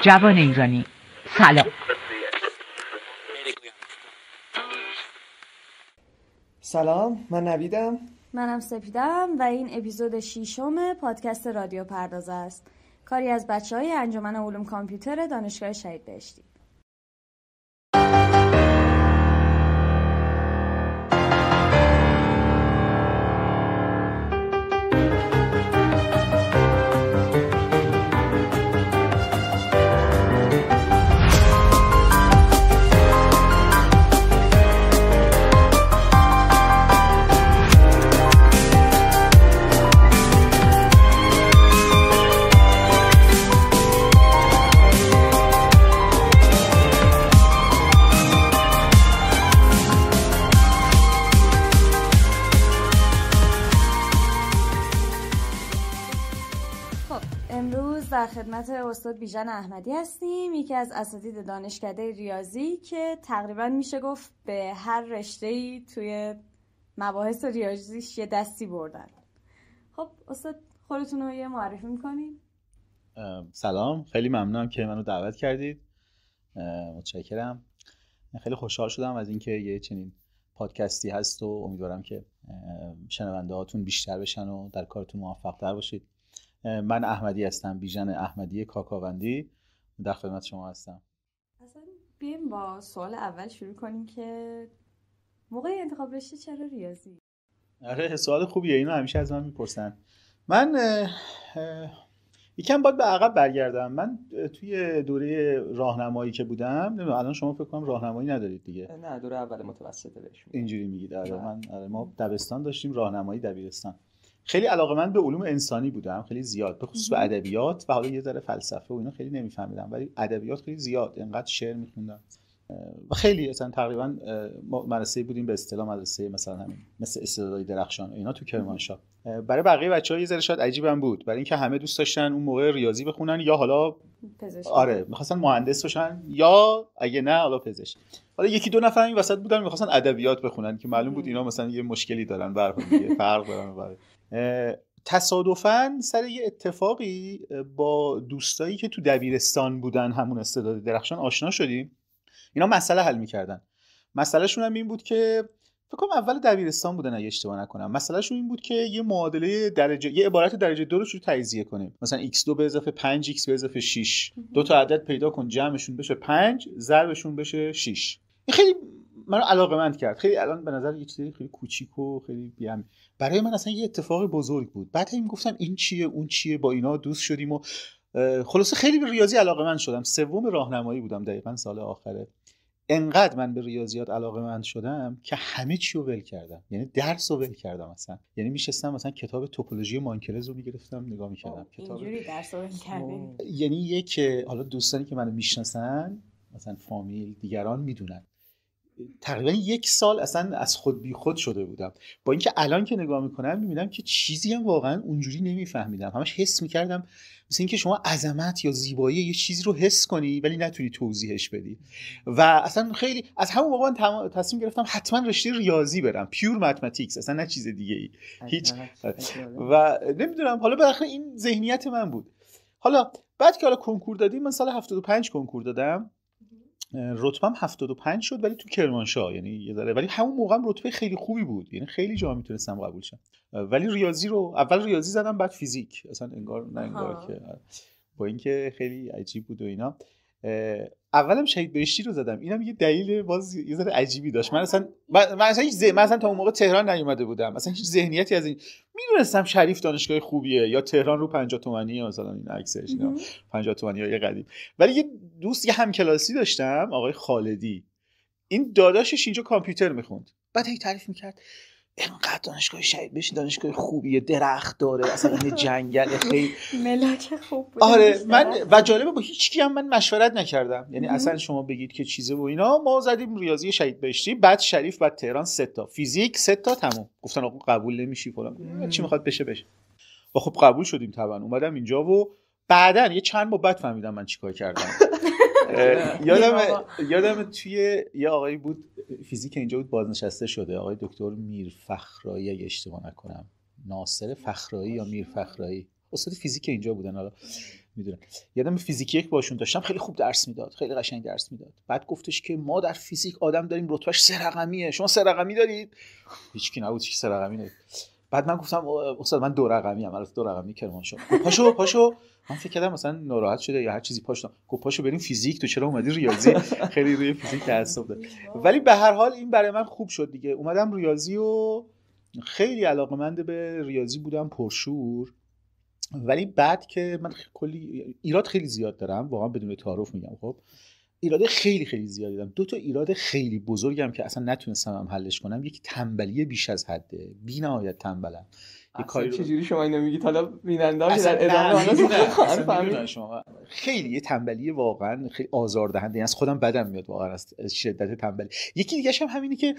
جوان ایرانی سلام. سلام، من نویدم. منم سپیدم و این اپیزود 6 پادکست رادیو پرداز است. کاری از بچه‌های انجمن علوم کامپیوتر دانشگاه شهید بهشتی. در خدمت استاد بیژن احمدی هستیم، یکی از اساتید دانشکده ریاضی که تقریبا میشه گفت به هر رشته‌ای توی مباحث ریاضیش یه دستی بردن. خب استاد خودتون رو یه معرفی میکنین؟ سلام، خیلی ممنونم که منو دعوت کردید. متشکرم. خیلی خوشحال شدم از اینکه یه چنین پادکستی هست و امیدوارم که شنونده هاتون بیشتر بشن و در کارتون موفق تر باشید. من احمدی هستم، بیژن احمدی کاکاوندی، در خدمت شما هستم. اصلا بیایم با سوال اول شروع کنیم که موقع انتخاب رشته چرا ریاضی؟ آره سوال خوبیه، اینو همیشه از من میپرسن. من یکم باید به عقب برگردم. من توی دوره راهنمایی که بودم، نمیدونم الان شما فکر کنم راهنمایی ندارید دیگه. نه، دوره اول متوسطه بهش اینجوری میگید. ما دبستان داشتیم، راهنمایی دبیرستان. خیلی علاقه‌مند به علوم انسانی بودم، خیلی زیاد، به خصوص به ادبیات و حالا یه ذره فلسفه و اینا خیلی نمیفهمیدم، ولی ادبیات خیلی زیاد، اینقدر شعر میخوندم و خیلی اصلا تقریبا مدرسه بودیم به اصطلاح مدرسه مثلا همین مثل استعدادهای درخشان اینا تو کرمانشاه. برای بقیه بچه‌ها یه ذره شاید عجیبم بود، برای اینکه همه دوست داشتن اون موقع ریاضی بخونن یا حالا پزشک. آره می‌خواستن مهندس بشن یا اگه نه حالا پزشک. حالا یکی دو نفر این وسط بودن می‌خواستن ادبیات بخونن که معلوم بود اینا مثلا یه مشکلی دارن، برای فرق دارن. تصادفاً سر یه اتفاقی با دوستایی که تو دبیرستان بودن همون استعداد درخشان آشنا شدیم. اینا مسئله حل می‌کردن. مسئلهشون هم این بود که فکر کنم اول دبیرستان بودن اگه اشتباه نکنم. مسئلهشون این بود که یه معادله درجه، یه عبارت درجه 2 رو چجوری تجزیه کنیم. مثلا x2 به اضافه 5 x به اضافه 6. دو تا عدد پیدا کن جمعشون بشه 5 ضربشون بشه 6. این خیلی منو علاقه‌مند کرد. خیلی الان به نظر یه چیزی خیلی کوچیک و خیلی بی‌اهمیت، برای من اصلا یه اتفاق بزرگ بود. بعد هم گفتم این چیه اون چیه، با اینا دوست شدیم و خلاصه خیلی به ریاضی علاقه‌مند شدم. سوم راهنمایی بودم دقیقاً سال آخره. انقدر من به ریاضیات علاقه‌مند شدم که همه چی رو ول کردم، یعنی درس رو ول کردم اصلا. یعنی میشستم مثلا کتاب توپولوژی مانکلز رو میگرفتم نگاه می‌کردم. اینجوری درس رو ول کردین؟ یعنی یک حالا دوستانی که منو میشناسن مثلا فامیل دیگران میدونن تقریبا یک سال اصلا از خود بی خود شده بودم، با اینکه الان که نگاه میکنم میبینم که چیزی هم واقعا اونجوری نمیفهمیدم. همش حس میکردم مثل اینکه شما عظمت یا زیبایی یه چیزی رو حس کنی ولی نتونی توضیحش بدی. و اصلا خیلی از همون موقع من تصمیم گرفتم حتما رشته ریاضی برم، پیور ماتماتیکس، اصلا نه چیز دیگه ای هیچ. و نمیدونم حالا بالاخره این ذهنیت من بود. حالا بعد که حالا کنکور دادیم، من سال 75 کنکور دادم، رتبه‌ام 75 شد ولی تو کرمانشاه، یعنی یه ذره، ولی همون موقع هم رتبه خیلی خوبی بود، یعنی خیلی جا میتونستم قبول شم. ولی ریاضی رو اول ریاضی زدم بعد فیزیک، اصلا انگار نه انگار که با اینکه خیلی عجیب بود و اینا. اولم شهید بهشتی رو زدم، اینم یه دلیل باز یه ذره عجیبی داشت. من اصلا تا اون موقع تهران نیومده بودم، اصلا هیچ ذهنیتی از این میدونستم شریف دانشگاه خوبیه یا تهران رو 50 تومانی مثلا این عکسش اینا 50 تومانی های قدیم. ولی یه دوست، یه همکلاسی داشتم آقای خالدی، این داداشش اینجا کامپیوتر میخوند، بعد هی تعریف میکرد اینقدر دانشگاه شهید بهشتی دانشگاه خوبیه، درخت داره، اصلا این جنگل خیلی ملاک خوب بود. آره من و جالبه با هیچ کی هم من مشورت نکردم، یعنی اصلا شما بگید که چیزه و اینا. ما زدیم ریاضی شهید بهشتی، بعد شریف، بعد تهران 3 تا، فیزیک 3 تا، تموم. گفتن آقا قبول نمیشی فلان، چی میخواد بشه. و خب قبول شدیم طبعا، اومدم اینجا و بعدن یه چند ماه بعد فهمیدم من چیکار کردم. یادم توی یه آقایی بود فیزیک اینجا بود، بازنشسته شده، آقای دکتر میرفخرایی اگه اشتباه نکنم، ناصر فخرایی یا میرفخرایی، استاد فیزیک اینجا بودن. حالا میدونم. یادم فیزیک 1 باشون داشتم، خیلی خوب درس میداد، خیلی قشنگ درس میداد. بعد گفتش که ما در فیزیک آدم داریم رتبهش 3 رقمیه، شما 3 رقمی دارید؟ هیچکی نبود که 3 رقمی دارید. بعد من گفتم استاد من 2 رقمی ام، البته 2 رقمی کرمانشاه. پاشو من فکر کردم مثلا ناراحت شده یا هر چیزی، پاشو گفت پاشو بریم فیزیک، تو چرا اومدی ریاضی؟ خیلی روی فیزیک تعصب داشت. ولی به هر حال این برای من خوب شد دیگه. اومدم ریاضی و خیلی علاقه‌مند به ریاضی بودم، پرشور. ولی بعد که من کلی ایراد خیلی زیاد دارم، واقعا بدون تعارف میگم، خب ایراد خیلی خیلی زیاد دارم. 2 تا ایراد خیلی بزرگم که اصلا نتونستم هم حلش کنم. یکی تنبلی بیش از حده، بی‌نهایت تنبلم. یه کاری چجوری شما اینو میگید؟ حالا بیننده که در ادامه شما خیلی یه تنبلی واقعا خیلی آزاردهنده، از خودم بدم میاد واقعا از شدت تنبلی. یکی دیگه هم همینه که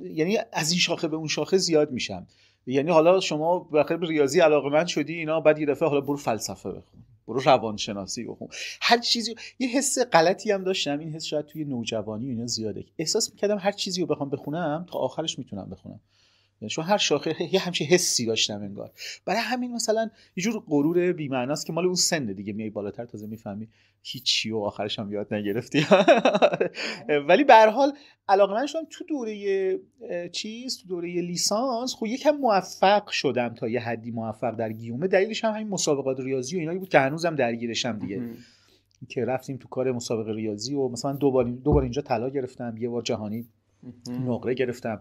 یعنی از این شاخه به اون شاخه زیاد میشم. یعنی حالا شما بخاطر ریاضی علاقه‌مند شدی اینا، بعد یه دفعه حالا برو فلسفه بخون، برو روانشناسی بخون، هر چیزی. یه حس غلطی هم داشتم، این حس شاید توی نوجوانی اینا زیاده، احساس می‌کردم هر چیزی رو بخوام بخونم تا آخرش میتونم بخونم. یعنی چون هر شاخه یه همچین حسی داشتم انگار. برای همین مثلا یه جور غرور بی‌معناست که مال اون سن دیگه، میای بالاتر تازه میفهمی هیچی و آخرش هم یاد نگرفتی. ولی به هر حال علاقه‌مند شدم تو دوره تو دوره لیسانس. خب یکم موفق شدم، تا یه حدی موفق در گیومه. دلیلش هم همین مسابقات ریاضی و اینایی بود که هنوزم درگیرشم دیگه. که رفتیم تو کار مسابقه ریاضی و مثلا دو بار اینجا طلا گرفتم، یه بار جهانی نقره گرفتم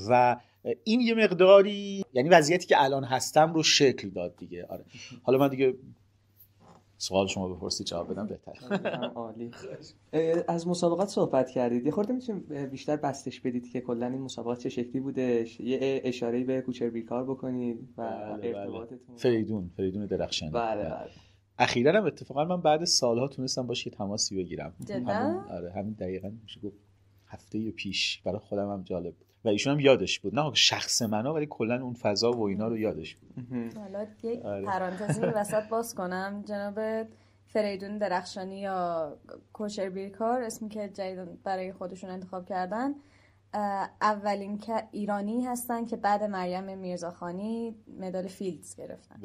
و این یه مقداری یعنی وضعیتی که الان هستم رو شکل داد دیگه. آره حالا من دیگه سوال شما بپرسید جواب بدم بهتر. عالی. از مسابقات صحبت کردید، یه خورده میتونیم بیشتر بستش بدید که کلا این مسابقات چه شکلی بودش؟ یه اشاره‌ای به کوچر بیکار بکنید و ارتباطتون. فریدون درخشانی. بله. اخیراً هم اتفاقا من بعد سالها تونستم باشه تماسی بگیرم. همین دقیقاً میشه گفت هفته پیش. برای خودم هم جالب بود و ایشون هم یادش بود، نه شخص منو ولی کلا اون فضا و اینا رو یادش بود. حالا یک پرانتزی وسط باز کنم، جناب فریدون درخشانی یا کوچر بیکار، اسمی که جدید برای خودشون انتخاب کردن، اولین که ایرانی هستن که بعد مریم میرزاخانی مدال فیلدز گرفتن.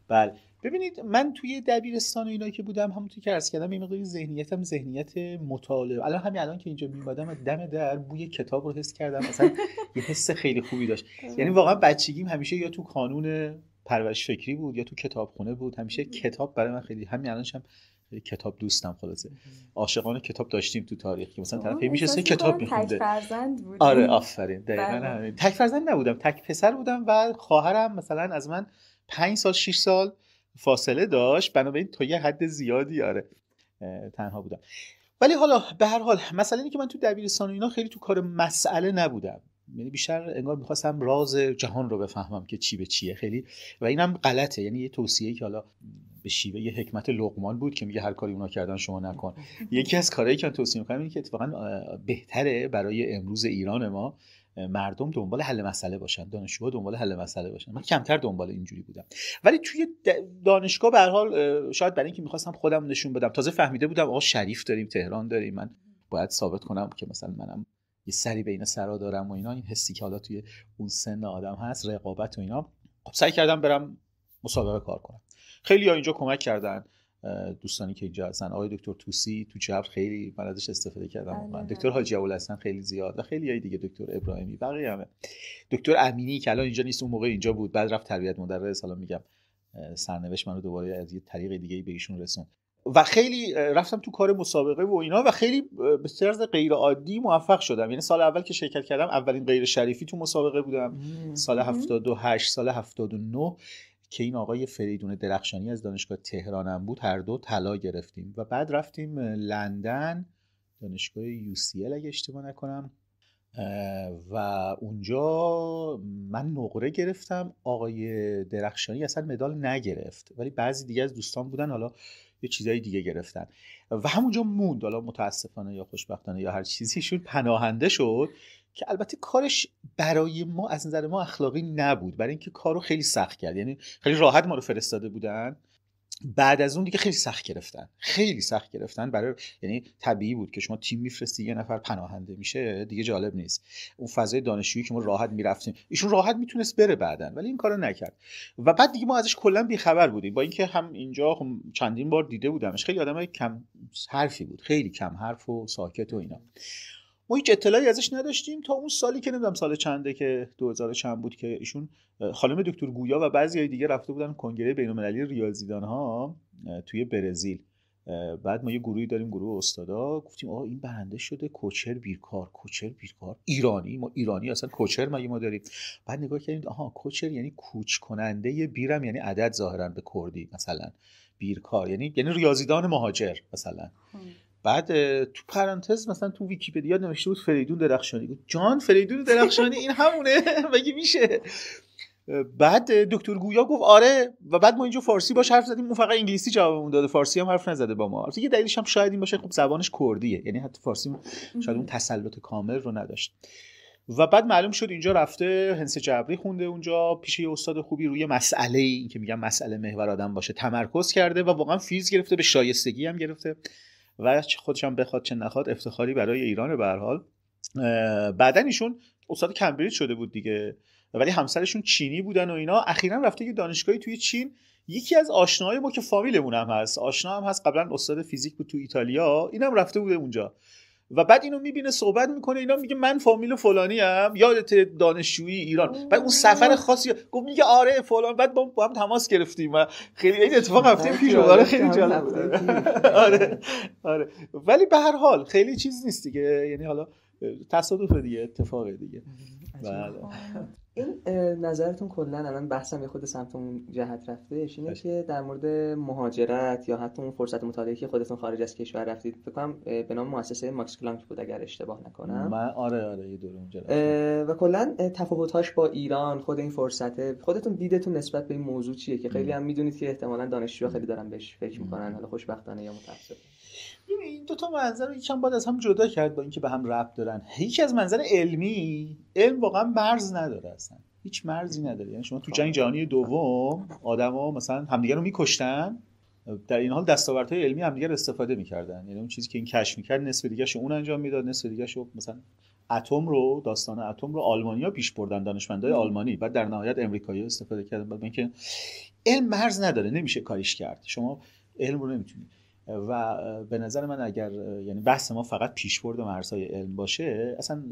بله. ببینید من توی دبیرستان و اینا که بودم، همونطور که عرض کردم، یه مقداری ذهنیتم ذهنیت مطالعه. الان که اینجا میومدم دم در بوی کتاب رو حس کردم، مثلا یه حس خیلی خوبی داشت. یعنی واقعا بچگیم همیشه یا تو کانون پرورش فکری بود یا تو کتابخونه بود. همیشه کتاب برای من خیلی، همین الانشم خیلی کتاب دوستم. خلاصه عاشقانه کتاب داشتیم تو تاریخ که مثلا طرف میشسته کتاب میخونده. تک فرزند بودی؟ آره آفرین، دقیقاً همین. تک فرزند نبودم، تک پسر بودم و خواهرم مثلا از من 5 سال 6 سال فاصله داشت، بنابراین تا یه حد زیادی تنها بودم. ولی حالا به هر حال مسئله اینه که من تو دبیرستان و اینا خیلی تو کار مسئله نبودم. یعنی بیشتر انگار می‌خواستم راز جهان رو بفهمم که چی به چیه خیلی، و اینم غلطه. یعنی یه توصیه‌ای که حالا به شیوه یه حکمت لقمان بود که میگه هر کاری اونا کردن شما نکن. یکی از کارهایی که من توصیه می‌کنم اینه که اتفاقا بهتره برای امروز ایران ما مردم دنبال حل مسئله باشن، دانشجوها دنبال حل مسئله باشن. من کمتر دنبال اینجوری بودم، ولی توی دانشگاه به هر حال شاید برای اینکه می‌خواستم خودم نشون بدم، تازه فهمیده بودم آقا شریف داریم، تهران داریم، من باید ثابت کنم که مثلا منم یه سری بین سرا دارم و اینا. این حسی که حالا توی اون سن آدم هست، رقابت و اینا، خب سعی کردم برم مسابقه کار کنم. خیلی ها اینجا کمک کردن، دوستانی که اینجا هستن، آقای دکتر توسی تو جبر خیلی من ازش استفاده کردم، دکتر حاجی ابوالحسن خیلی زیاد و خیلی های دیگه، دکتر ابراهیمی، بقیه همه، دکتر امینی که الان اینجا نیست، اون موقع اینجا بود، بعد رفت تربیت مدرس، حالا میگم سرنوشت منو دوباره از یه طریق دیگه به ایشون رسون. و خیلی رفتم تو کار مسابقه و اینا و خیلی به طرز غیر عادی موفق شدم. یعنی سال اول که شرکت کردم اولین غیر شریفی تو مسابقه بودم، سال 78 سال 79 که این آقای فریدون درخشانی از دانشگاه تهرانم بود، هر دو طلا گرفتیم و بعد رفتیم لندن دانشگاه UCL اگه اشتباه نکنم و اونجا من نقره گرفتم. آقای درخشانی اصلا مدال نگرفت، ولی بعضی دیگه از دوستان بودن حالا یه چیزای دیگه گرفتن و همونجا موند. حالا متاسفانه یا خوشبختانه یا هر چیزیشون پناهنده شد که البته کارش برای ما از نظر ما اخلاقی نبود، برای اینکه کارو خیلی سخت کرد. یعنی خیلی راحت ما رو فرستاده بودن بعد از اون دیگه خیلی سخت گرفتن برای، یعنی طبیعی بود که شما تیم میفرستی یه نفر پناهنده میشه دیگه جالب نیست. اون فضای دانشجویی که ما راحت میرفتیم، ایشون راحت میتونست بره بعدن ولی این کارو نکرد و بعد دیگه ما ازش کلا بیخبر بودیم، با اینکه هم اینجا چندین بار دیده بودمش. خیلی آدم کم حرفی بود، خیلی کم حرف و ساکت و اینا. ما هیچ اطلاعی ازش نداشتیم تا اون سالی که نمیدونم سال چنده که 2000 چند بود که ایشون خانم دکتر گویا و بعضی دیگه رفته بودن کنگره بین‌المللی ریاضیدان‌ها توی برزیل. بعد ما یه گروهی داریم، گروه استادا، گفتیم آقا این برنده شده کوچر بیرکار ایرانی. ما ایرانی اصلا کوچر ما داریم. بعد نگاه کردیم آها کوچر یعنی کوچ کننده بیرم، یعنی عدد ظاهرا به کردی، مثلا بیرکار یعنی ریاضیدان مهاجر مثلا. بعد تو پرانتز مثلا تو ویکی‌پدیا نوشته بود فریدون درخشانی. گفت جان فریدون درخشانی این همونه مگه میشه؟ بعد دکتر گویا گفت آره. و بعد ما اینجا فارسی باش حرف زدیم، اون فقط انگلیسی جوابمون داده، فارسی هم حرف نزده با ما. البته یه دلیلش هم شاید این باشه خب زبانش کردیه، یعنی حتی فارسی شاید اون تسلط کامل رو نداشت. و بعد معلوم شد اینجا رفته هندسه جبری خونده، اونجا پیش یه استاد خوبی روی مسئله این که میگم مسئله محور آدم باشه تمرکز کرده و واقعا فیز گرفته، به شایستگی هم گرفته و خودش هم بخواد چه نخواد افتخاری برای ایران. به هر حال بعدن ایشون استاد کمبریج شده بود دیگه، ولی همسرشون چینی بودن و اینا. اخیراً رفته یه دانشگاهی توی چین. یکی از آشناهای ما که فامیلمون هم هست، آشنا هم هست، قبلا استاد فیزیک بود تو ایتالیا، اینم رفته بوده اونجا و بعد اینو میبینه صحبت میکنه اینا، میگه من فامیل فلانی ام، یادت دانشجویی ایران. بعد اون سفر خاصی گفت میگه آره فلان، بعد با هم تماس گرفتیم و خیلی این اتفاق هفته پیش بود، خیلی جالب بود. آره ولی به هر حال خیلی چیز نیست دیگه، یعنی حالا تصادف دیگه، اتفاق دیگه. بله این نظرتون کلا الان بحثم یه خود سمت اون جهت رفتهش اینه که در مورد مهاجرت یا حتی اون فرصت مطالعه که خودتون خارج از کشور رفتید، فکر کنم به نام مؤسسه ماکس پلانک بود اگر اشتباه نکنم. من آره یه دوره اونجا رفتم. و کلا تفاوت‌هاش با ایران، خود این فرصت، خودتون دیدتون نسبت به این موضوع چیه که خیلی هم میدونید که احتمالاً دانشجوها خیلی دارن بهش فکر میکنن، حالا خوشبختانه یا متأسفانه. این دو تا منظر رو یکم باید از هم جدا کرد با اینکه به هم ربط دارن. یکی از منظر علمی، علم واقعا مرز نداره، اصلا هیچ مرزی نداره. یعنی شما تو جنگ جهانی دوم آدما مثلا همدیگه رو میکشتن، در این حال دستاوردهای علمی همدیگه رو استفاده میکردن. یعنی اون چیزی که این کشف میکرد نصف دیگه‌شو اون انجام میداد، نصف دیگه‌شو مثلا داستان اتم رو آلمانی‌ها پیش بردن، دانشمندای آلمانی، بعد در نهایت امریکایی‌ها استفاده کردن. بعد اینکه علم مرز نداره، نمیشه کاریش کرد، شما علم رو نمیتونید. و به نظر من اگر یعنی بحث ما فقط پیشبرد مرزهای علم باشه، اصلا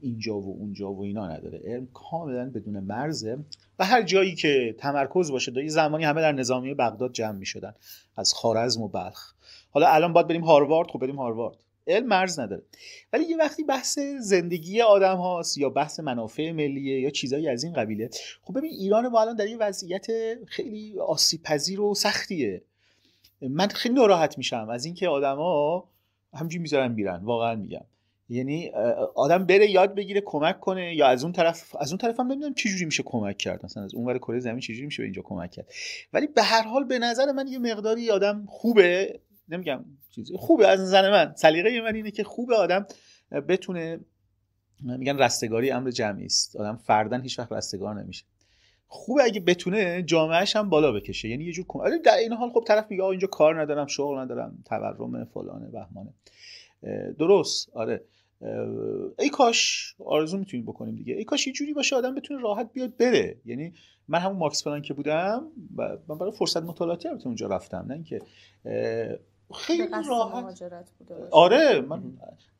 اینجا و اونجا و اینا نداره. علم کاملا بدون مرزه و هر جایی که تمرکز باشه. یه زمانی همه در نظامیه بغداد جمع می‌شدن از خوارزم و بلخ. حالا الان باید بریم هاروارد، خب بریم هاروارد. علم مرز نداره. ولی یه وقتی بحث زندگی آدم هاست یا بحث منافع ملیه یا چیزایی از این قبیله، خب ببین ایران ما الان در یه وضعیت خیلی آسیب پذیر و سختیه. من خیلی ناراحت میشم از اینکه آدما همینجوری میذارن میرن، واقعا میگم. یعنی آدم بره یاد بگیره کمک کنه، یا از اون طرف هم نمیدونم چه جوری میشه کمک کرد، مثلا از اونور کره زمین چه جوری میشه به اینجا کمک کرد. ولی به هر حال به نظر من یه مقداری آدم خوبه، نمیگم چیزی خوبه، از نظر من سلیقه من اینه که خوبه آدم بتونه، میگن رستگاری امر جمعی است، آدم فردن هیچ وقت رستگار نمیشه. خوبه اگه بتونه جامعهش هم بالا بکشه، یعنی یه جور در این حال خب طرف میگه اینجا کار ندارم، شغل ندارم، تورم فلانه بهمانه. درست، آره. ای کاش آرزو میتونیم بکنیم دیگه، ای کاش یه جوری باشه آدم بتونه راحت بیاد بره. یعنی من همون ماکس پلانک که بودم، من برای فرصت مطالعاتی البته اونجا رفتم، نه اینکه خیلی راحت. آره من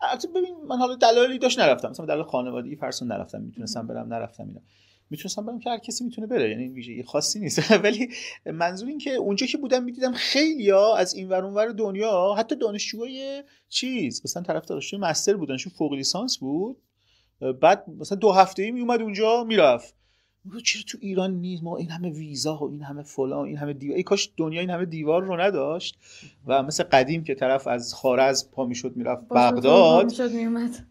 البته ببین من حالا دلایلی داشت نرفتم، مثلا دلایل خانوادگی فرضاً نرفتم، میتونستم برم نرفتم، اینا میتونستم برم که هر کسی میتونه بره، یعنی ویژگی خاصی نیست. ولی منظور این که اونجا که بودم میدیدم خیلیا از این ور اون ور دنیا، حتی دانشجوهای چیز مثلا طرفدار دانشجوی مستر بودن، شون فوق لیسانس بود، بعد مثلا 2 هفته‌ای میومد اونجا میرفت. چرا تو ایران نیست؟ ما این همه ویزا و این همه فلان، این همه دیوار، ای کاش دنیا این همه دیوار رو نداشت و مثل قدیم که طرف از خوارزم پا میشد میرفت بغداد،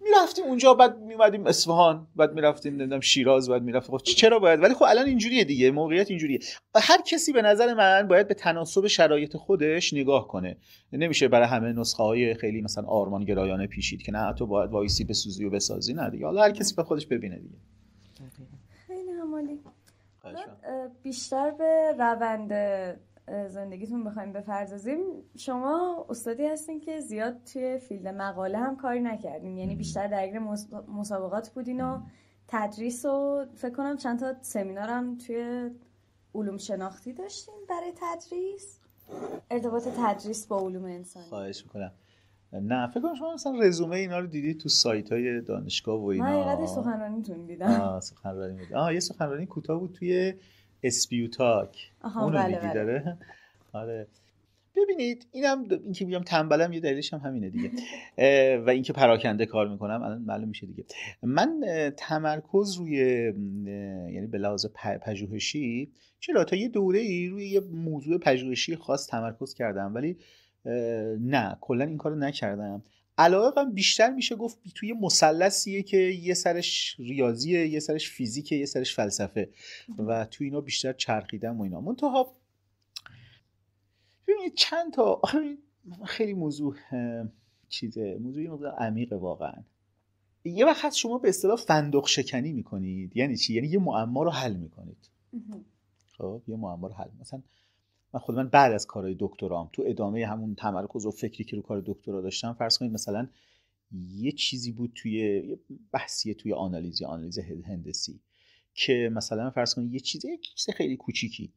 میرفتیم اونجا، بعد میومدیم اصفهان، بعد میرفتیم نمیدونم شیراز، بعد میرفتیم. خب چرا باید؟ ولی خب الان اینجوریه دیگه، موقعیت اینجوریه. هر کسی به نظر من باید به تناسب شرایط خودش نگاه کنه. نمیشه برای همه نسخه‌های خیلی مثلا آرمانگرایانه پیشید که نه تو باید وایسی بسوزی و بسازی، نه دیگه. حالا هر کسی به خودش ببینه دیگه. بیشتر به روند زندگیتون بخوایم بپردازیم، شما استادی هستین که زیاد توی فیلد مقاله هم کاری نکردین، یعنی بیشتر درگیر مسابقات بودین و تدریس و فکر کنم چند تا سمینار هم توی علوم شناختی داشتین برای تدریس. ارتباط تدریس با علوم انسانی. خواهش میکنم. نه فکر کنم شما مثلا رزومه اینا رو دیدید تو سایت‌های دانشگاه و اینا. من حقیقتش سخنرانیتون دیدم. سخنرانی بود. یه سخنرانی کوتاه بود توی اسپیوتاک. اونو دیدی داره. آره. ببینید این که میگم تنبلم یه دلیلش هم همینه دیگه. و اینکه پراکنده کار میکنم الان معلوم میشه دیگه. من تمرکز روی یعنی به لحاظ پژوهشی چرا تا یه دوره‌ای روی یه موضوع پژوهشی خاص تمرکز کردم، ولی نه کلا این کارو نکردم. علاقه‌م بیشتر میشه گفت توی مثلثیه که یه سرش ریاضیه، یه سرش فیزیکه، یه سرش فلسفه و توی اینا بیشتر چرخیدم و اینا. منتها ببینید چند تا خیلی موضوع موضوعی عمیقه واقعا. یه وقت شما به اصطلاح فندق شکنی میکنید. یعنی چی؟ یعنی یه معما رو حل میکنید. خب یه معما رو حل. مثلا من بعد از کارهای دکترام تو ادامه همون تمرکز و فکری که رو کار دکترا داشتم، فرض کنید مثلا یه چیزی بود توی یه بحثی توی آنالیز هندسی که مثلا فرض کنید یه چیز خیلی کوچیکی،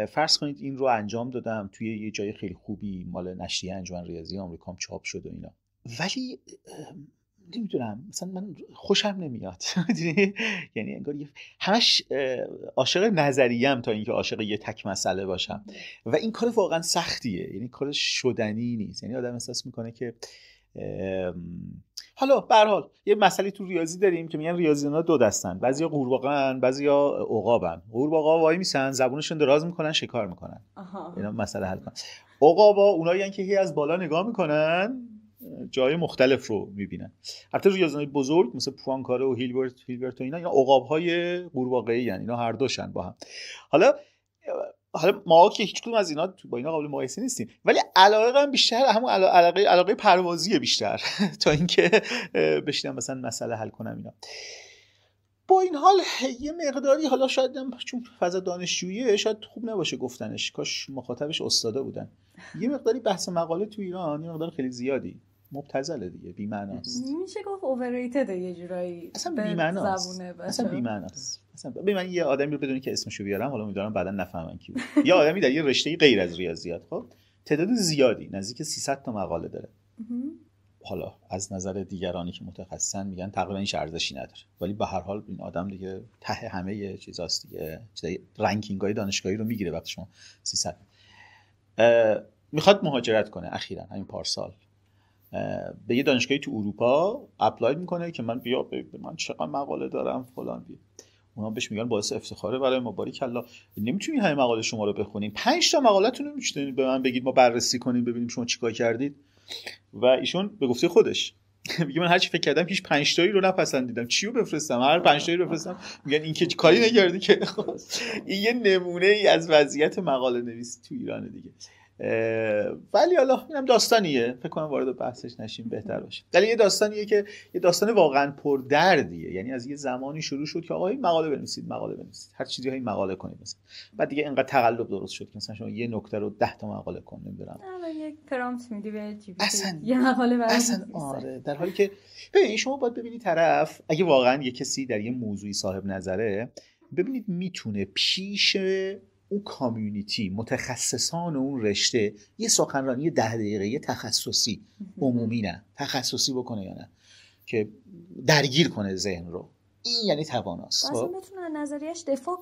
فرض کنید این رو انجام دادم توی یه جای خیلی خوبی مال نشریه انجمن ریاضی آمریکا چاپ شد و اینا، ولی نمیدونم مثلا من خوشم نمیاد. یعنی انگار همش عاشق نظریم تا اینکه عاشق یه تک مسئله باشم و این کار واقعا سختیه، یعنی کار شدنی نیست. یعنی آدم احساس میکنه که حالا به هر حال یه مسئله تو ریاضی داریم که میگن ریاضی‌دانا دو دستن، بعضیا قورباغه‌ان بعضیا عقابن. قورباغه‌ها وای میسن زبونشون دراز میکنن شکار میکنن، اینا مسئله حل کنن. عقابا اونایین که هی از بالا نگاه میکنن جای مختلف رو میبینن. البته ریاضی‌دانای بزرگ مثل پوانکاره و هیلبرت و اینا عقاب‌های قورباغه‌ای ان، اینا هر دوشن با هم. حالا ما که هیچ کدوم از اینا با اینا قابل مقایسه نیستیم، ولی علاقه‌ام بیشتر همون علاقه پروازیه بیشتر تا اینکه بشینم مثلا مسئله حل کنم اینا. با این حال یه مقداری حالا شاید چون فضا دانشجوییه شاید خوب نباشه گفتنش، کاش مخاطبش استادا بودن. یه مقداری بحث مقاله تو ایران یه مقدار خیلی زیادی مبتذله دیگه، بی‌معناست. میشه گفت اوورریتد یه جورایی، اصلا بی‌معناست. اصلا بی‌معناست. مثلا ببین من یه آدمی رو بدونی که اسمشو بیارم، حالا امیدوارم بعداً نفهمن کی بود. یه آدمی در یه رشته غیر از ریاضیات، خب تعداد زیادی نزدیک 300 تا مقاله داره. حالا از نظر دیگرانی که متخصصن میگن تقریبا هیچ ارزشی نداره، ولی به هر حال این آدم دیگه ته همه چیزاست دیگه، رنکینگ‌های دانشگاهی رو میگیره. وقتی شما 300 میخواد مهاجرت کنه، اخیراً همین پارسال به یه دانشگاهی تو اروپا اپلای میکنه که من بیا من چقدر مقاله دارم فلان بیا. اونا بهش میگن باعث افتخاره برای ما، باریکلا نمیتونی همه مقاله شما رو بخونیم، 5 تا مقاله‌تون رو میتونید به من بگید ما بررسی کنیم ببینیم شما چیکار کردید. و ایشون به گفته خودش میگه من هر چی فکر کردم هیچ 5 تایی رو نپسندیدم، چیو بفرستم هر 5 تایی رو بفرستم، میگن این که کاری نکردی که. این یه نمونه ای از وضعیت مقاله نویسی تو ایران دیگه. ولی حالا اینم داستانیه، فکر کنم وارد بحثش نشیم بهتر باشه. ولی یه داستانیه که یه داستان واقعا پردردیه، یعنی از یه زمانی شروع شد که آقا این مقاله بنویسید هر چیزی های مقاله کنید مثلا، بعد دیگه اینقدر تقلب درست شد که مثلا شما یه نکته رو 10 تا مقاله کن نمیدونم یک پرامپت میدی به جی پی تی یه مقاله برات. آره در حالی که ببین شما باید ببینید طرف اگه واقعا یه کسی در یه موضوعی صاحب نظره، ببینید میتونه پیش اون کامیونیتی متخصصان اون رشته یه سخنرانی 10 دقیقه یه تخصصی عمومی نه تخصصی بکنه یا نه که درگیر کنه ذهن رو. این یعنی تواناست، اصلا بتونه نظریه‌اش دفاع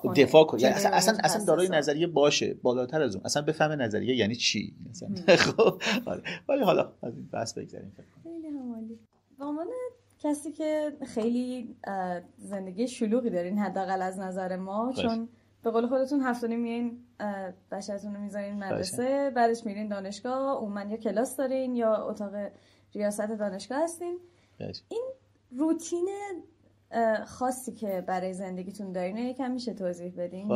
کنه. یعنی اصلا دارای نظریه باشه، بالاتر از اون اصلا بفهمه نظریه یعنی چی مثلا. خب ولی حالا از این بحث بگذاریم. خیلی همالی. به عنوان کسی که خیلی زندگی شلوغی دارین حداقل از نظر ما، چون به قول خودتون 7 میین بچه‌تون رو میذارین مدرسه، بعدش میرین دانشگاه، عموما یا کلاس دارین یا اتاق ریاست دانشگاه هستین. این روتین خاصی که برای زندگیتون دارین یکم میشه توضیح بدین؟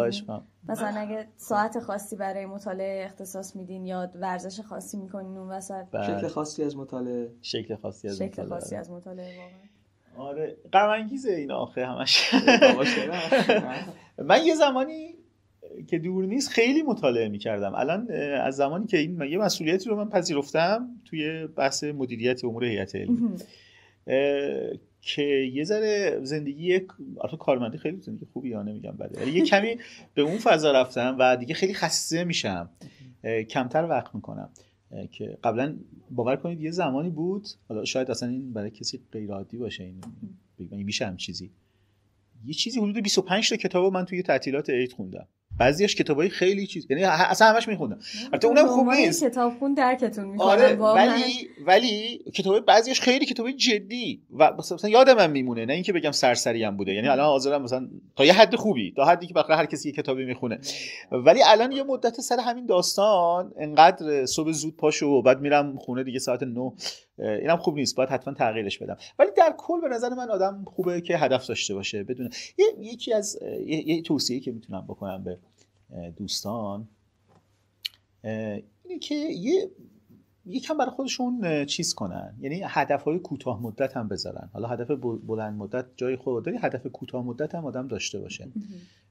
مثلا اگه ساعت خاصی برای مطالعه اختصاص میدین یا ورزش خاصی میکنین اون وسط؟ شکل خاصی از مطالعه واقعا. آره غم انگیزه اینا آخه همش. من یه زمانی که دور نیست خیلی مطالعه می‌کردم. الان از زمانی که این یه مسئولیتی رو من پذیرفتم توی بحث مدیریت امور هیئت علمی که یه ذره زندگی البته کارمندی خیلی زندگی خوبی یا نمیگم بده، ولی یه کمی به اون فضا رفتم و دیگه خیلی خسته میشم، کمتر وقت میکنم. که قبلا باور کنید یه زمانی بود، حالا شاید اصلا این برای کسی غیر عادی باشه، این میشه هم چیزی، یه چیزی حدود 25 تا کتابو من توی تعطیلات عید خوندم. بعضیش کتابای خیلی چیز، یعنی اصلا همش میخوندم. البته اونم خوب نیست، کتاب خون درکتون میکنم. آره ولی کتابای بعضیش خیلی کتابای جدی و مثلا یادم میمونه، نه اینکه بگم سرسری هم بوده، یعنی الان حاضرم مثلا تا یه حد خوبی، تا حدی که بخاطر هر کسی یه کتابی میخونه. ولی الان یه مدت سر همین داستان انقدر صبح زود پاشو و بعد میرم خونه دیگه ساعت 9، اینم خوب نیست، باید حتما تغییرش بدم. ولی در کل به نظر من آدم خوبه که هدف داشته باشه، بدونه. یکی از یه توصیه‌ای که میتونم بکنم به دوستان اینه که یکم برای خودشون چیز کنن، یعنی هدف‌های کوتاه مدت هم بذارن. حالا هدف بلند مدت جای خود داره، هدف کوتاه مدت هم آدم داشته باشه.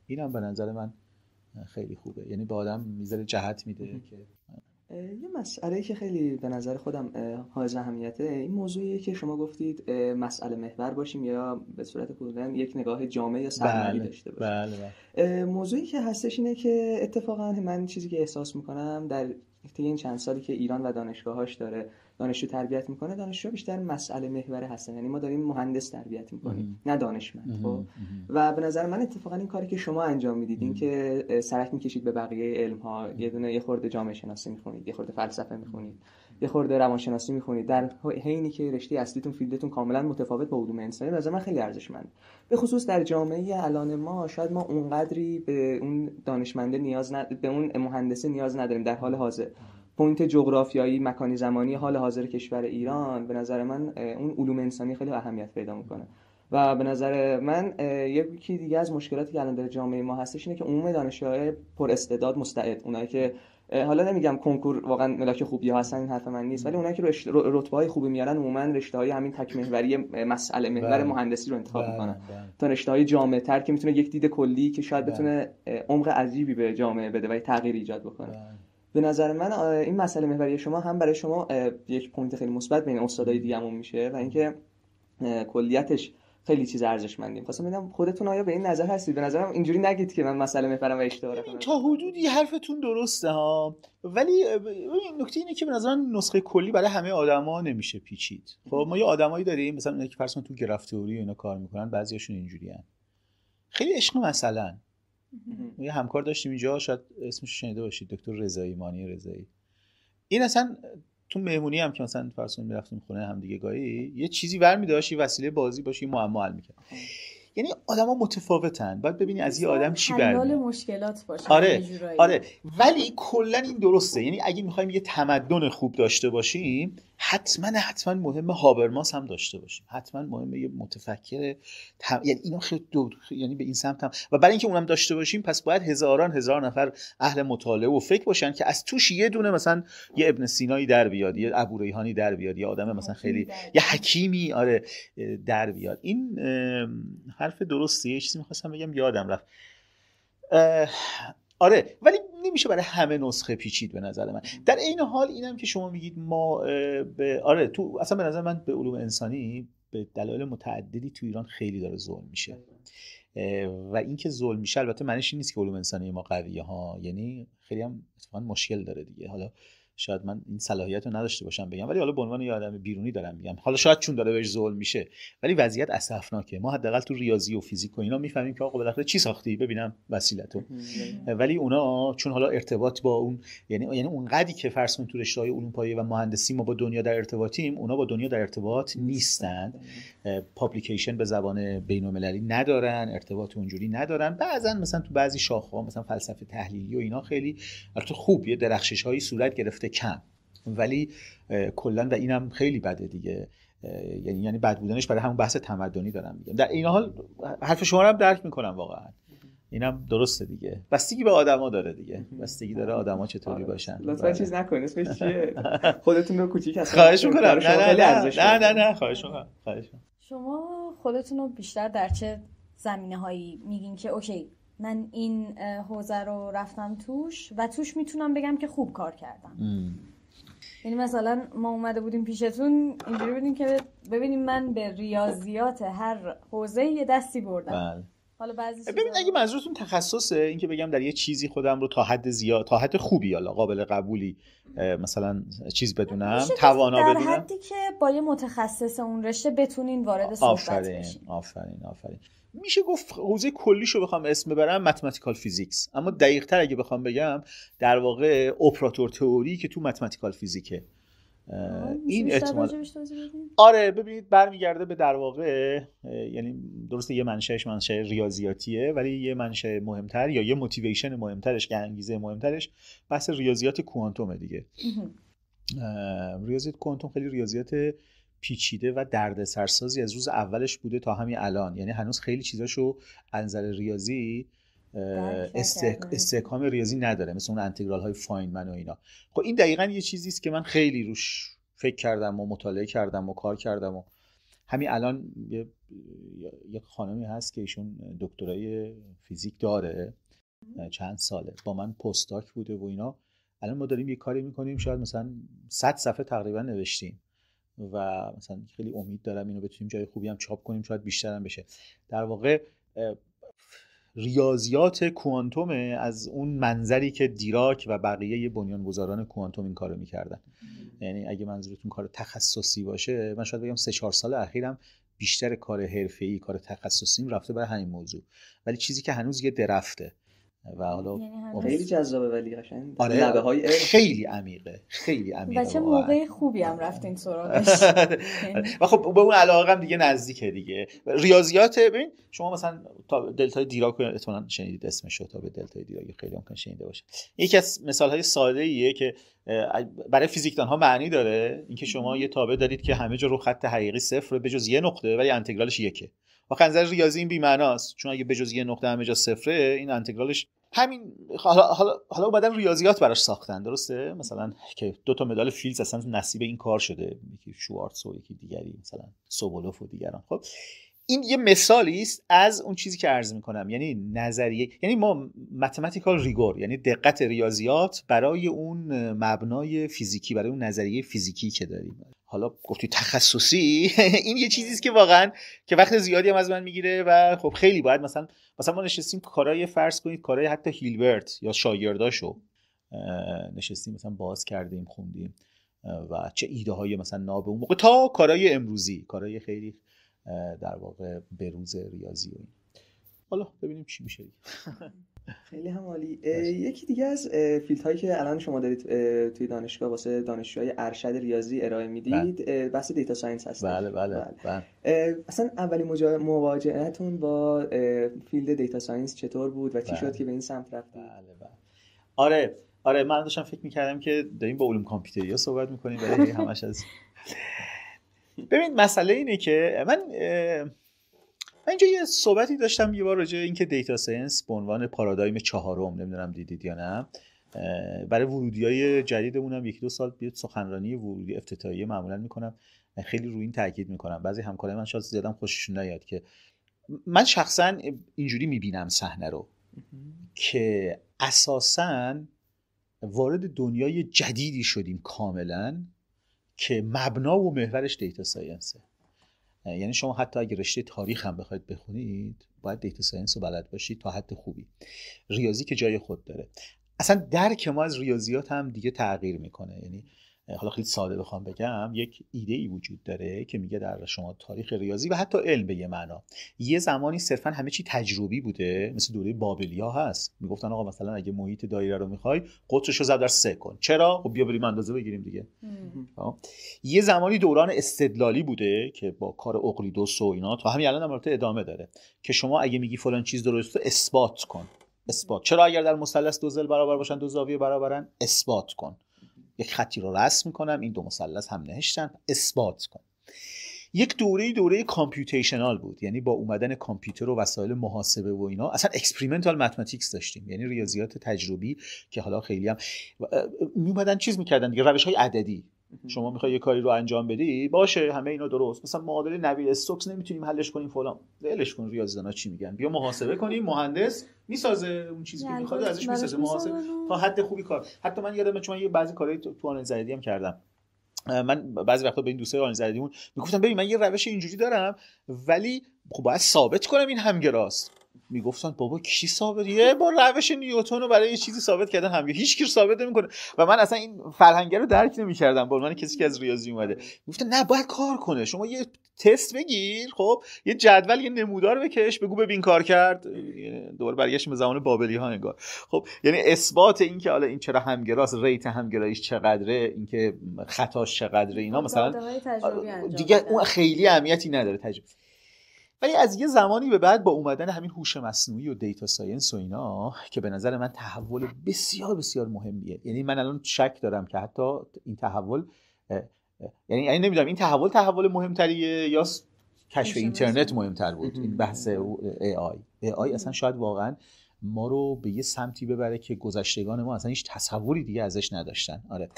اینم به نظر من خیلی خوبه، یعنی به آدم میذاره جهت میده. که یه مسئله که خیلی به نظر خودم حائز اهمیته، این موضوعیه که شما گفتید مسئله محور باشیم یا به صورت کلاً یک نگاه جامع یا سرمدی داشته باشیم. بله. موضوعی که هستش اینه که اتفاقا من چیزی که احساس میکنم در طی این چند سالی که ایران و دانشگاهاش داره دانشجو تربیت میکنه، دانشجو بیشتر مسئله محور هستن، یعنی ما داریم مهندس تربیت میکنیم نه دانشمند. خب و به نظر من اتفاقا این کاری که شما انجام میدید، این که سرک میکشید به بقیه علم ها، یه خورده جامعه شناسی میخونید، یه خورده فلسفه میخونید، یه خورده روانشناسی میخونید، در حینی که رشته اصلیتون فیلدتون کاملا متفاوت با علوم انسانی، به نظر من خیلی ارزشمند. به خصوص در جامعه الان ما شاید ما اونقدری به اون دانشمنده به اون مهندسه نیاز نداریم در حال حاضر. پوینت جغرافیایی، مکانی زمانی حال حاضر کشور ایران به نظر من اون علوم انسانی خیلی اهمیت پیدا میکنه و به نظر من یکی دیگه از مشکلاتی که الان در جامعه ما هستش اینه که عموم دانشجوهای پر استعداد مستعد، اونایی که حالا نمیگم کنکور واقعا ملاک خوبی ها هستن، این حرف من نیست، ولی اونایی که رتبه‌های خوبی میارن عموما رشته‌های همین تک محوری مسئله محور مهندسی رو انتخاب میکنن تا رشته‌های جامع‌تر که میتونه یک دید کلی که شاید بتونه عمق عجیبی به جامعه بده و تغییر ایجاد بکنه. به نظر من این مسئله محوری شما هم برای شما یک پوینت خیلی مثبت بین استادای دیگه‌مون میشه و اینکه کلیتش خیلی چیز ارزشمندی. خواستم ببینم خودتون آیا به این نظر هستید؟ به نظرم اینجوری نگید که من مسئله محورم و اشتباه کنم. تا حدودی حرفتون درسته ها، ولی این نکته اینه که به نظر من نسخه کلی برای همه آدما نمیشه پیچید. خب ما یه آدمایی داریم مثلا اونایی که فرض کن تو گراف تئوری و اینا کار میکنن، بعضیاشون اینجوریان خیلی عشق. مثلا یه همکار داشتیم اینجا، شاید اسمش شنیده باشید، دکتر رضایی، مانی رضایی. این اصلا تو مهمونی هم که مثلا فرض کن میرفتیم خونه هم دیگه، گاهی یه چیزی برمی داشت، یه وسیله بازی باشه، معما حل می‌کرد. یعنی آدما متفاوتن، باید ببینی از یه آدم چی برمیاد، حل مشکلات باشه. آره ولی کلا این درسته. یعنی اگه می‌خوایم یه تمدن خوب داشته باشیم، حتما مهم هابرماس هم داشته باشیم، حتما مهمه یه متفکر یعنی اینا خیلی یعنی به این سمت هم. و برای اینکه اونم داشته باشیم پس باید هزار نفر اهل مطالعه و فکر باشن که از توش یه دونه مثلا یه ابن سینایی در بیاد، یه ابوریحانی در بیاد، یه آدم مثلا خیلی یه حکیمی در بیاد. این حرف درستیه. یه چیزی می‌خواستم بگم یادم رفت. آره ولی نمیشه برای همه نسخه پیچید به نظر من. در این حال اینم که شما میگید ما تو اصلا به نظر من به علوم انسانی به دلایل متعددی تو ایران خیلی داره ظلم میشه و این که ظلم میشه البته معنیش این نیست که علوم انسانی ما قویه ها، یعنی خیلی هم اتفاقا مشکل داره دیگه. حالا شاید من این صلاحیت رو نداشته باشم بگم، ولی حالا به عنوان یه آدم بیرونی دارم میگم، حالا شاید چون داره بهش ظلم میشه ولی وضعیت اسفناکه. ما حداقل تو ریاضی و فیزیک و اینا میفهمیم که آقا بالاخره چی ساختی ببینم وسیلتو، ولی اونا چون حالا ارتباط با اون یعنی اون قدری که فرض کن تو رشته‌های علوم پایه و مهندسی ما با دنیا در ارتباطیم، اونا با دنیا در ارتباط نیستن، پابلیکیشن به زبان بین‌المللی ندارن، ارتباط اونجوری ندارن. بعضن مثلا تو بعضی شاخه‌ها مثلا فلسفه تحلیلی و اینا خیلی البته خوب یه درخشش‌هایی صورت گرفته کم، ولی کلا و اینم خیلی بده دیگه. یعنی بد بودنش برای همون بحث تمدنی دارم میگم. در این حال حرف شما رو هم درک میکنم واقعا، اینم درسته دیگه. بستگی به آدما داره دیگه، بستگی داره آدما چطوری باشن. لطفا چیز نکنید. اسمش چیه؟ خودتون رو کوچیک هستن. خواهش میکنم. نه خواهش میکنم. شما خودتون رو بیشتر در چه زمینه‌هایی میگین که اوکی من این حوزه رو رفتم توش و توش میتونم بگم که خوب کار کردم. یعنی مثلا ما اومده بودیم پیشتون اینجوری بودیم که ببینیم من به ریاضیات هر حوزه یه دستی بردم. بله. حالا بعضی ببین اگه منظورتون تخصصه، این که بگم در یه چیزی خودم رو تا حد زیاد، تا حد خوبی یا قابل قبولی مثلا چیز بدونم، توانا در بدونم، حدی که با یه متخصص اون رشته بتونین وارد صحبت بشین. آفرین. میشه گفت حوزه کلیشو بخوام اسم ببرم متمتیکال فیزیکس، اما دقیق تر اگه بخوام بگم در واقع اپراتور تئوری که تو متمتیکال فیزیکه. این احتمال آره ببینید برمیگرده به در واقع، یعنی درسته یه منشأش منشأ ریاضیاتیه، ولی یه منشأ مهمتر یا یه موتیویشن مهمترش که انگیزه مهمترش بحث ریاضیات کوانتومه دیگه. ریاضیات کوانتوم خیلی ریاضیات پیچیده و دردسرسازی از روز اولش بوده تا همین الان، یعنی هنوز خیلی چیزاشو از نظر ریاضی استحکام ریاضی نداره، مثل اون انتگرال های فاینمن و اینا. خب این دقیقاً یه چیزی است که من خیلی روش فکر کردم و مطالعه کردم و کار کردم و همین الان یه خانمی هست که ایشون دکترای فیزیک داره، چند ساله با من پستاک بوده و اینا. الان ما داریم یه کاری میکنیم، شاید مثلا 100 صفحه تقریبا نوشتیم و مثلا خیلی امید دارم اینو بتونیم جای خوبی هم چاپ کنیم، شاید بیشتر هم بشه. در واقع ریاضیات کوانتوم از اون منظری که دیراک و بقیه بنیانگذاران کوانتوم این کارو میکردن. یعنی اگه منظورتون کار تخصصی باشه، من شاید بگم 3-4 سال اخیرم بیشتر کار حرفه‌ای، کار تخصصیم رفته برای همین موضوع، ولی چیزی که هنوز یه درفته و حالا خیلی جذابه ولی قشنگ لبه‌های خیلی عمیقه، خیلی عمیقه. بچه موقع خوبی هم رفتین سراغش و خب به اون علاقه هم دیگه نزدیکه دیگه. ریاضیات ببین شما مثلا تا دلتای دیراک رو احتمالاً شنیدید اسمش رو، تا به دلتای دیراک خیلی ممکن شنیده باشه. یکی از مثال‌های ساده‌ایه که برای فیزیکدان‌ها معنی داره، اینکه شما یه تابع دارید که همه جا رو خط حقیقی صفر به جز یه نقطه ولی انتگرالش یکه. واقعا نظر ریاضی این بی‌معناست، چون اگه به جز یه نقطه همه جا صفره، این انتگرالش همین. حالا اومدن ریاضیات براش ساختن، درسته؟ مثلا که 2 مدال فیلدز اصلا نصیب این کار شده، یکی شوارتز و یکی دیگری مثلا سوبولوف و دیگران. خب این یه مثالی است از اون چیزی که عرض می‌کنم، یعنی نظریه، یعنی ما متمتیکال ریگور، یعنی دقت ریاضیات برای اون مبنای فیزیکی، برای اون نظریه فیزیکی که داریم. حالا گفتی تخصصی این یه چیزیست که واقعا که وقت زیادی هم از من میگیره و خب خیلی باید مثلا ما نشستیم کارهای فرض کنید کارهای حتی هیلبرت یا شاگرداشو نشستیم مثلا باز کردیم خوندیم و چه ایده های مثلا ناب اون موقع تا کارهای امروزی، کارهای خیلی در واقع بروز ریاضی و این. حالا ببینیم چی میشه. خیلی هم عالی. یکی دیگه از فیلدهایی که الان شما دارید توی دانشگاه واسه دانشجوهای ارشد ریاضی ارائه میدید بحث دیتا ساینس هست. بله. اصلا اولین مواجهتون با فیلد دیتا ساینس چطور بود و چی شد که به این سمت رفتید؟ آره من داشتم فکر میکردم که داریم با علوم کامپیوتری صحبت میکنیم ولی همش از ببین مسئله اینه که من اینجا یه صحبتی داشتم یه بار راجع به اینکه دیتا ساینس به عنوان پارادایم 4، نمیدونم دیدید یا نه، برای ورودیای جدیدمونم 1-2 سال بیاد سخنرانی ورودی افتتاحیه معمولا میکنم، خیلی روی این تاکید میکنم. بعضی همکارای من شاید زیادم خوششون نیاد که من شخصا اینجوری میبینم صحنه رو که اساساً وارد دنیای جدیدی شدیم کاملا که مبنا و محورش دیتا ساینسه. یعنی شما حتی اگه رشته تاریخ هم بخواید بخونید باید دیتا ساینس رو بلد باشید تا حد خوبی. ریاضی که جای خود داره، اصلا درک ما از ریاضیات هم دیگه تغییر میکنه. یعنی حالا خیلی ساده بخوام بگم، یک ایده ای وجود داره که میگه در شما تاریخ ریاضی و حتی علم به یه معنا یه زمانی صرفا همه چی تجربی بوده، مثل دوره بابلیا هست. میگفتن آقا مثلا اگه محیط دایره رو میخوای قطرش رو ضرب در 3 کن. چرا؟ خب بیا بریم اندازه بگیریم دیگه. یه زمانی دوران استدلالی بوده که با کار اقلیدس و اینا تا همین الان هم البته ادامه داره که شما اگه میگی فلان چیز درسته اثبات کن. چرا اگر در مثلث 2 ضلع برابر باشن 2 زاویه برابرن اثبات کن. یک خطی رو رسم میکنم، این 2 مثلث هم نهشتن، اثبات کن. یک دوره کامپیوتیشنال بود، یعنی با اومدن کامپیوتر و وسایل محاسبه و اینا اصلا اکسپریمنتال ماتماتیکس داشتیم، یعنی ریاضیات تجربی که حالا خیلی هم میومدن چیز میکردن دیگه، روش‌های عددی. شما میخوای یه کاری رو انجام بدی، باشه همه اینا درست، مثلا معادله نویر استوکس نمیتونیم حلش کنیم فلان، ولش کن، ریاضی‌دانا چی میگن، بیا محاسبه کنیم، مهندس میسازه اون چیزی که میخواد ازش میسازه، محاسبه تا حد خوبی کار. حتی من یادمه چون یه بعضی کارهای تو آنلاین زدی هم کردم، من بعضی وقتا به این دوستای آنلاین زدیمون میگفتم ببین من یه روش اینجوری دارم ولی خب باید ثابت کنم این همگراست. میگفتن بابا کی ثابت؟ یه بار روش نیوتن رو برای یه چیزی ثابت کردن همگرا، هیچ کی ثابت نمیکنه. و من اصلا این فرهنگ رو درک نمی‌کردم به عنوان کسی که از ریاضی اومده. میگفتن نه باید کار کنه، شما یه تست بگیر، خب یه جدول، یه نمودار بکش، بگو ببین کار کرد. دوباره برگشتیم به زمان بابلی ها انگار. خب یعنی اثبات این که حالا این چرا همگراست، ریت همگراییش چقدره، اینکه خطاش چقدره، اینا مثلا دیگه اون خیلی اهمیتی نداره تجربه. ولی از یه زمانی به بعد با اومدن همین هوش مصنوعی و دیتا ساینس و اینا که به نظر من تحول بسیار بسیار مهمیه، یعنی من الان شک دارم که حتی این تحول، یعنی نمیدونم این تحول مهمتریه یا کشف اینترنت مهمتر بود. این بحث AI اصلا شاید واقعا ما رو به یه سمتی ببره که گذشتگان ما اصلا هیچ تصوری دیگه ازش نداشتن. آره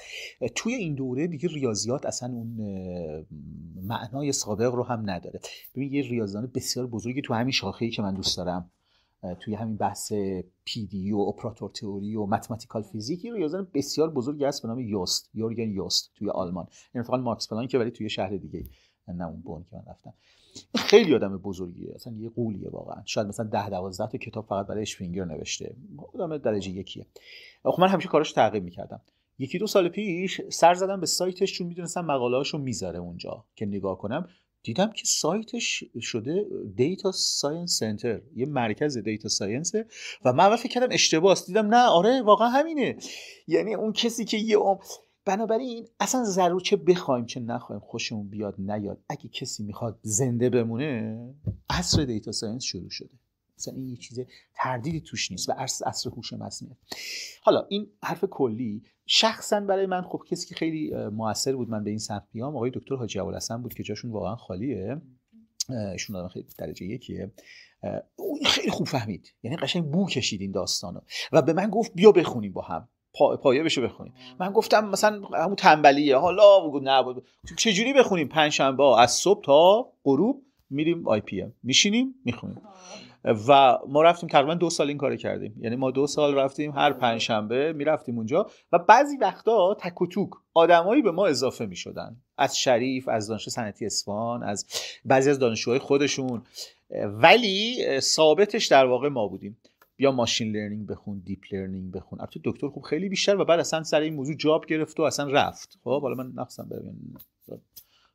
توی این دوره دیگه ریاضیات اصلا اون معنای سابق رو هم نداره. ببین یه ریاضیدان بسیار بزرگی تو همین شاخه‌ای که من دوست دارم، توی همین بحث PD و اپراتور تئوری و متماتیکال فیزیک، ریاضیدان بسیار بزرگی هست به نام یورگن یوست توی آلمان، یعنی فقط ماکس پلانک که ولی توی شهر دیگه، نه اون بون که من رفتم. خیلی آدم بزرگیه، اصلا یه قولیه واقعا. شاید مثلا 10-12 تا کتاب فقط برای اشپینگر نوشته، آدم درجه یکیه. خب من همیشه کاراشو تعقیب می‌کردم. 1-2 سال پیش سر زدم به سایتش چون میدونستم مقاله‌هاشو میذاره اونجا که نگاه کنم، دیدم که سایتش شده دیتا ساینس سنتر، یه مرکز دیتا ساینسه و من اول فکر کردم اشتباهه، دیدم نه آره واقعا همینه. یعنی اون کسی که بنابراین اصلا ضرور چه بخوایم چه نخوایم، خوشمون بیاد نیاد، اگه کسی میخواد زنده بمونه، عصر دیتا ساینس شروع شده. مثلا این یه چیز تردیدی توش نیست و عصر هوش مصنوعی. حالا این حرف کلی. شخصا برای من خب کسی که خیلی موثر بود من به این سمت بیام آقای دکتر حاجی ابوالحسن بود که جاشون واقعا خالیه. ایشون آدم خیلی درجه یکیه. اون خیلی خوب فهمید، یعنی قشنگ بو کشید این داستانو و به من گفت بیا بخونیم با هم، پایه بشه بخونیم. من گفتم مثلا همون تنبلیه، حالا بگو نه چه جوری بخونیم؟ پنجشنبه از صبح تا غروب میریم آی پی ام میشینیم میخونیم. و ما رفتیم تقریبا 2 سال این کارو کردیم، یعنی ما 2 سال رفتیم هر پنجشنبه میرفتیم اونجا و بعضی وقتا تک و توک آدمایی به ما اضافه میشدن، از شریف، از دانشگاه صنعتی اصفهان، از بعضی از دانشجوهای خودشون، ولی ثابتش در واقع ما بودیم. بیا ماشین لرنینگ بخون، دیپ لرنینگ بخون. البته دکتر خوب خیلی بیشتر و بعد اصلا سر این موضوع جاب گرفت و اصلا رفت. خب حالا من نقصم ببین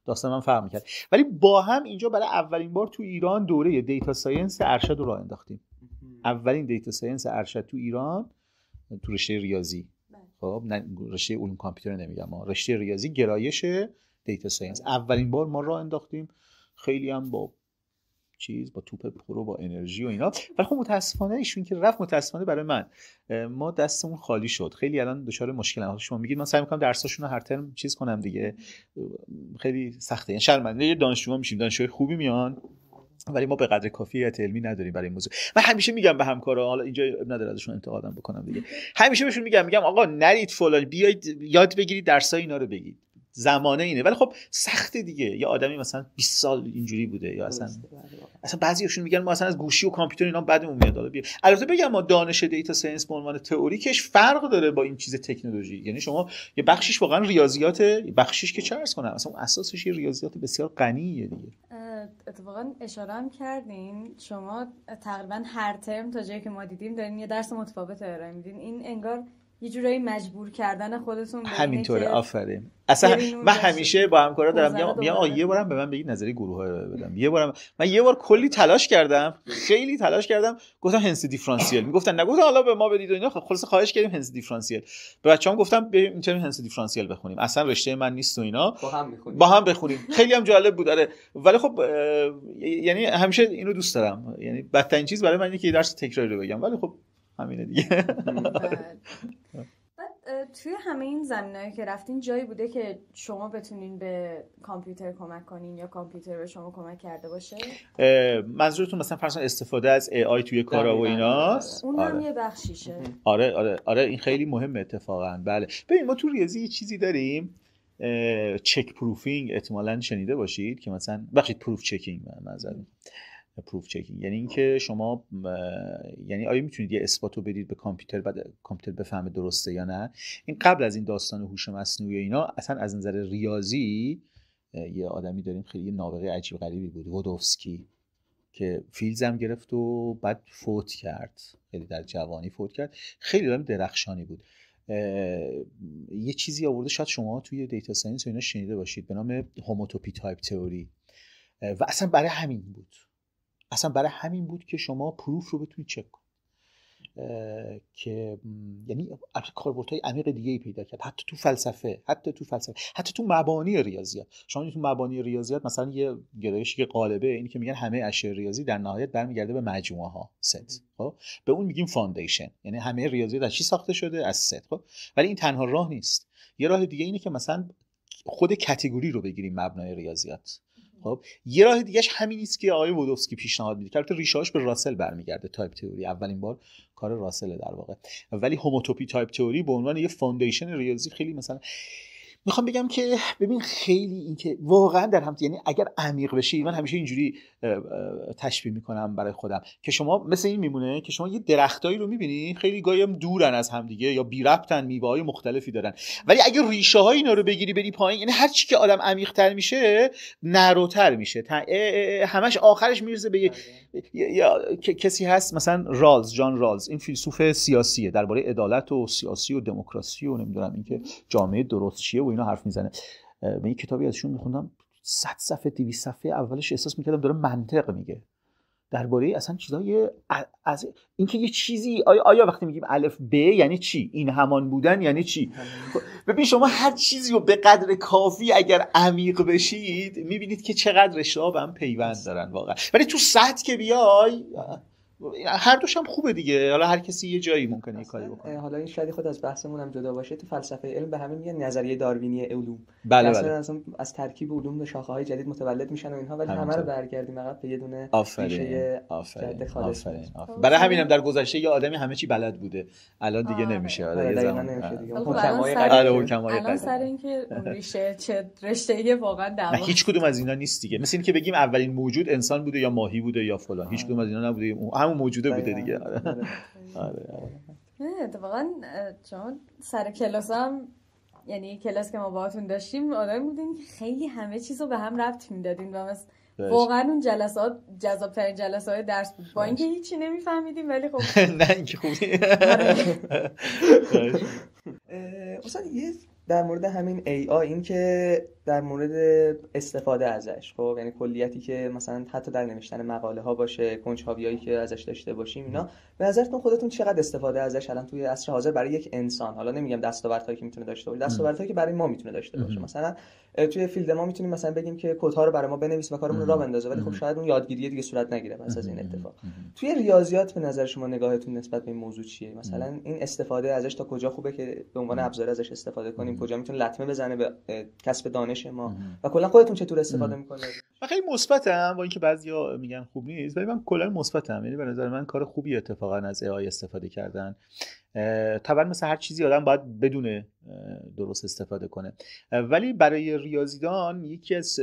داستان من فرق می‌کرد، ولی با هم اینجا برای اولین بار تو ایران دوره دیتا ساینس ارشد رو راه انداختیم. اولین دیتا ساینس ارشد تو ایران تو رشته ریاضی، خب نه رشته علوم کامپیوتر نمیگم، ما رشته ریاضی گرایش دیتا ساینس اولین بار ما راه انداختیم. خیلی هم با توپ پرو با انرژی و اینا. ولی خب متاسفانه ایشون که رفت، متاسفانه برای من ما دستمون خالی شد. خیلی الان دچار مشکلم. شما میگید من سعی می‌کنم درساشون رو هر ترم چیز کنم دیگه، خیلی سخته. یعنی شرمنده دانشجوها میشیم، دانشجوی خوبی میان ولی ما به قدر کافی علمی نداریم برای این موضوع. من همیشه میگم به همکارا، حالا اینجا نداره ازشون انتقادم بکنم دیگه، همیشه بهشون میگم آقا نرید فلان، بیاید یاد بگیرید درسای اینا رو بگید، زمانه اینه. ولی خب سخته دیگه. یه آدمی مثلا 20 سال اینجوری بوده یا اصلا بعضیاشون میگن ما اصلا از گوشی و کامپیوتر اینا بعدمون میاد. حالا البته بگم ما دانش دیتا ساینس به عنوان تئوریکش فرق داره با این چیز تکنولوژی. یعنی شما یه بخشش واقعا ریاضیات، بخشش که چه عرض کنم اصلا اساسش یه ریاضیات بسیار غنیه دیگه. اتفاقا اشاره هم کردین شما تقریبا هر ترم تا جایی که ما دیدیم دارین یه درس متفاوت ارائه میدین. این انگار یه جورایی مجبور کردن خودتون به همینطوره. آفرین. اصلا من همیشه با همکارا دارم میگم یه بارم به من بگید نظری گروه ها رو بدم. من یه بار کلی تلاش کردم، خیلی تلاش کردم، گفتم هنس دیفرانسیل، میگفتن نگفتن حالا به ما بدید و اینا. خلاص خواهش کردیم هنس دیفرانسیل. به بچه‌ام گفتم بریم اینطوری هنس دیفرانسیل بخونیم، اصلا رشته من نیست و اینا، با هم بخونیم. خیلی هم جالب بود. آره ولی خب یعنی همیشه اینو دوست دارم، یعنی بدترین چیز برای من اینه که یه درس تکراری رو بگم، ولی خب همینه دیگه. توی همه این زمینه‌ای که رفتین جایی بوده که شما بتونین به کامپیوتر کمک کنین یا کامپیوتر به شما کمک کرده باشه؟ منظورتون مثلا فرض استفاده از AI توی کارا و ایناست؟ اون هم یه بخشیشه. آره این خیلی مهمه اتفاقا. بله ببین ما تو ریاضی یه چیزی داریم چک پروفینگ احتمالاً شنیده باشید که مثلا بخشید پروف چکینگ پروف چکینگ یعنی اینکه شما یعنی آیا میتونید یه اثبات رو بدید به کامپیوتر بعد کامپیوتر بفهمه درسته یا نه. این قبل از این داستان هوش مصنوعی اینا اصلا از نظر ریاضی یه آدمی داریم خیلی نابغه عجیب غریبی بود، وودوفسکی، که فیلز هم گرفت و بعد فوت کرد، خیلی در جوانی فوت کرد. خیلی آدم درخشانی بود. یه چیزی آورده شاید شما توی دیتا ساینس و اینا شنیده باشید به نام هوموتوپی تایپ تئوری و اصلا برای همین بود که شما پروف رو بتونید چک کنید که یعنی کاربردهای عمیق دیگه ای پیدا کرد، حتی تو فلسفه، حتی تو مبانی ریاضیات. شما تو مبانی ریاضیات مثلا یه گرایشی که غالبه اینی که میگن همه اشیاء ریاضی در نهایت برمیگرده به مجموعه ها، ست. خب به اون میگیم فاندیشن، یعنی همه ریاضیات از چی ساخته شده؟ از ست. خب ولی این تنها راه نیست. یه راه دیگه اینه که مثلا خود کاتگوری رو بگیریم مبنای ریاضیات. خب یه راه دیگهش همین نیست که آقای وودوفسکی پیشنهاد میده که البته ریشه‌اش به راسل برمیگرده. تایپ تئوری اولین بار کار راسل در واقع، ولی هوموتوپی تایپ تئوری به عنوان یه فاندیشن ریاضی خیلی مثلا میخوام بگم که ببین خیلی این که واقعا در هم، یعنی اگر عمیق بشی، من همیشه اینجوری تشبیه میکنم برای خودم که شما مثل این میمونه که شما یه درختایی رو میبینی خیلی گاهی هم دورن از هم دیگه یا بی ربطن، میوه‌های مختلفی دارن، ولی اگه ریشه های اینا رو بگیری بری پایین، یعنی هر چی که آدم عمیق‌تر میشه نروتر میشه، همش آخرش میرسه به یا کسی هست مثلا رالز، جان رالز، این فیلسوف سیاسیه، درباره عدالت و سیاسی و دموکراسی و نمیدونم اینکه جامعه درست چیه و اینا حرف میزنه. من این کتابی ازشون میخوندم 100 صفحه 200 صفحه اولش احساس میکردم داره منطق میگه درباره اصلا چیزای از اینکه یه چیزی آیا وقتی میگیم الف ب یعنی چی، این همان بودن یعنی چی. ببین شما هر چیزی رو به قدر کافی اگر عمیق بشید میبینید که چقدر رشته‌ها به هم پیوند دارن واقعا، ولی تو سطح که بیای هر دوش هم خوبه دیگه. حالا هر کسی یه جایی ممکنه یه کاری بکنه. حالا این شاید خود از بحثمون هم جدا باشه، تو فلسفه علم به همین میگن نظریه داروینی علوم. بله از ترکیب علوم شاخه‌های جدید متولد میشن و اینها، ولی همه رو برگردیم عقب به یه دونه ریشه جد خالص. برای همینم در گذشته یه آدمی همه چی بلد بوده، الان دیگه نمیشه. آره یه زمان نمیشه دیگه. حکمای قدیم الان سر اینکه ریشه چه رشته‌ای واقعا دعوا. هیچ کدوم از اینا نیست دیگه. مثل اینکه بگیم اولین موجود انسان بوده یا ماهی بوده یا فلان، هیچ کدوم از اینا نبوده، همون موجوده بوده دیگه. اتفاقا چون سر کلاس هم، یعنی کلاس که ما باهاتون داشتیم، آدم بودین که خیلی همه چیزو به هم ربط میدادین و واقعا اون جلسات جذاب‌ترین جلسات درس بود، با اینکه هیچی نمیفهمیدیم ولی خب نه اینکه خوبی. مثلا یه در مورد همین AI، این که در مورد استفاده ازش، خب یعنی کلیتی که مثلا حتی در نوشتن مقاله ها باشه، کنجکاویایی که ازش داشته باشیم اینا، به نظرتون خودتون چقدر استفاده ازش الان توی عصر حاضر برای یک انسان، حالا نمیگم دستاوردهایی که میتونه داشته باشه، دستاوردهایی که برای ما میتونه داشته باشه، مثلا توی فیلد ما میتونیم مثلا بگیم که کدها رو برای ما بنویس و کارمون رو راه بندازه، ولی خب شاید اون یادگیری دیگه صورت نگیره پس از این اتفاق. توی ریاضیات به نظر شما نگاهتون نسبت به این موضوع چیه؟ مثلا این استفاده ازش تا کجا خوبه که به عنوان ابزار ازش استفاده کنیم، کجا میتونه لطمه بزنه به کسب دانش ما، و کلا خودتون چطور استفاده میکنید؟ من خیلی مثبتم، با اینکه بعضیا میگن خوب نیست، ولی من کلا مثبتم. یعنی به نظر من کار خوبی اتفاقا از AI استفاده کردن. طبعا مثل هر چیزی آدم باید بدونه درست استفاده کنه، ولی برای ریاضیدان یکی از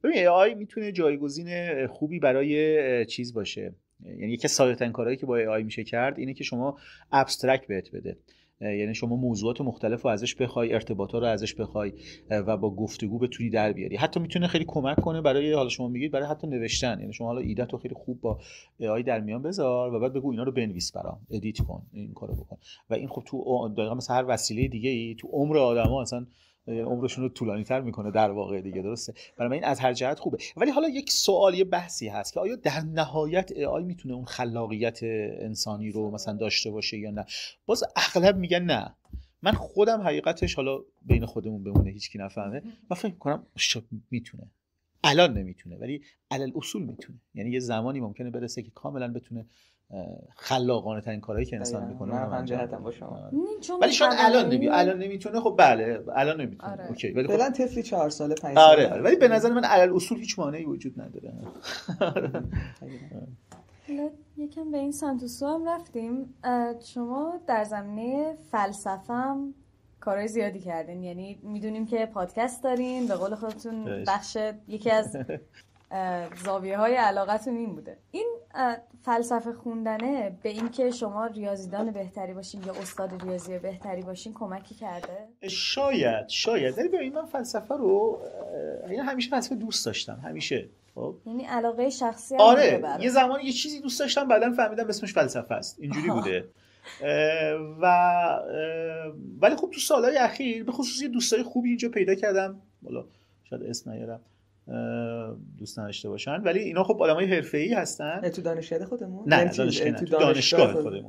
ببین AI میتونه جایگزین خوبی برای چیز باشه. یعنی یکی از ساده‌ترین کارهایی که با AI میشه کرد اینه که شما ابسترکت بهت بده، یعنی شما موضوعات مختلف رو ازش بخوای، ارتباطات رو ازش بخوای و با گفتگو بتونی در بیاری. حتی میتونه خیلی کمک کنه برای، حالا شما میگید برای حتی نوشتن، یعنی شما حالا ایده تو خیلی خوب با AI در میان بذار و بعد بگو اینا رو بنویس برام، ادیت کن، این کارو بکن، و این خب تو دقیقاً مثل هر وسیله دیگه ای تو عمر آدما اصلا عمرشون رو طولانی‌تر میکنه در واقع دیگه، درسته؟ برای من این از هر جهت خوبه. ولی حالا یک سوال، یه بحثی هست که آیا در نهایت AI میتونه اون خلاقیت انسانی رو مثلا داشته باشه یا نه؟ باز اغلب میگن نه. من خودم حقیقتش، حالا بین خودمون بمونه هیچکی نفهمه، من فکر میکنم میتونه. الان نمیتونه ولی علل اصول میتونه. یعنی یه زمانی ممکنه برسه که کاملا بتونه خلاقانه ترین کارهایی که انسان میکنه. من هم جهتم با شما، ولی شاید الان نمیتونه. خب بله الان نمیتونه. آره. اوکی، ولی فعلا طفلی 4 ساله 5 ساله. آره ولی به نظر من علل اصول هیچ مانعی وجود نداره. حالا یکم به این سانتوسو هم رفتیم. شما در زمینه فلسفه هم کارهای زیادی کردین. یعنی میدونیم که پادکست دارین، به قول خودتون بخش یکی از زاویه‌های علاقتون این بوده. این فلسفه خوندنه به این که شما ریاضیدان بهتری باشین یا استاد ریاضی بهتری باشین کمکی کرده؟ شاید. ولی ببین من فلسفه رو همیشه فلسفه دوست داشتم، همیشه. خب یعنی علاقه شخصی آره یه زمانی یه چیزی دوست داشتم، بعداً فهمیدم اسمش فلسفه است. اینجوری بوده. ولی خب تو سالهای اخیر به خصوص یه دوستای خوبی اینجا پیدا کردم، حالا شاید اسم نیارم دوست نداشته باشن، ولی اینا خب آدمای حرفه‌ای هستن. تو دانشکده خودمون؟ نه تو دانشگاه خودمون.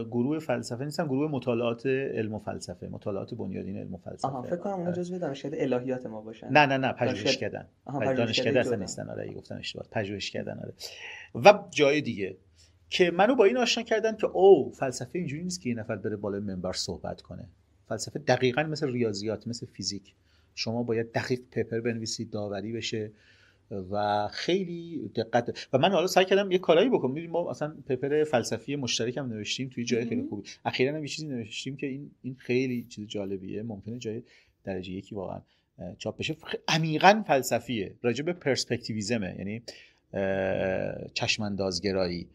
گروه فلسفه نیستم، گروه مطالعات علم و فلسفه، مطالعات بنیادین علم و فلسفه. فکر کنم اونا جزو دانشکده الهیات ما باشن. نه پژوهشکدن. دانشکده اصلا نیستن. آره گفتم اشتباه، پژوهشکدن. آره. و جای دیگه که منو با این آشنا کردن که فلسفه اینجوری نیست که یه نفر بره بالای منبر صحبت کنه. فلسفه دقیقاً مثل ریاضیات، مثل فیزیک، شما باید دقیق پپر بنویسید، داوری بشه و خیلی دقت. و من حالا سعی کردم یه کارایی بکنم. می‌دونید ما اصلا پپر فلسفی مشترک هم نوشتیم توی جای خیلی خوبی. اخیراً هم یه چیزی نوشتیم که این خیلی چیز جالبیه، ممکنه جای درجه یکی واقعا چاپ بشه. عمیقاً فلسفیه، راجع به پرسپکتیویسم، یعنی چشماندازگرایی.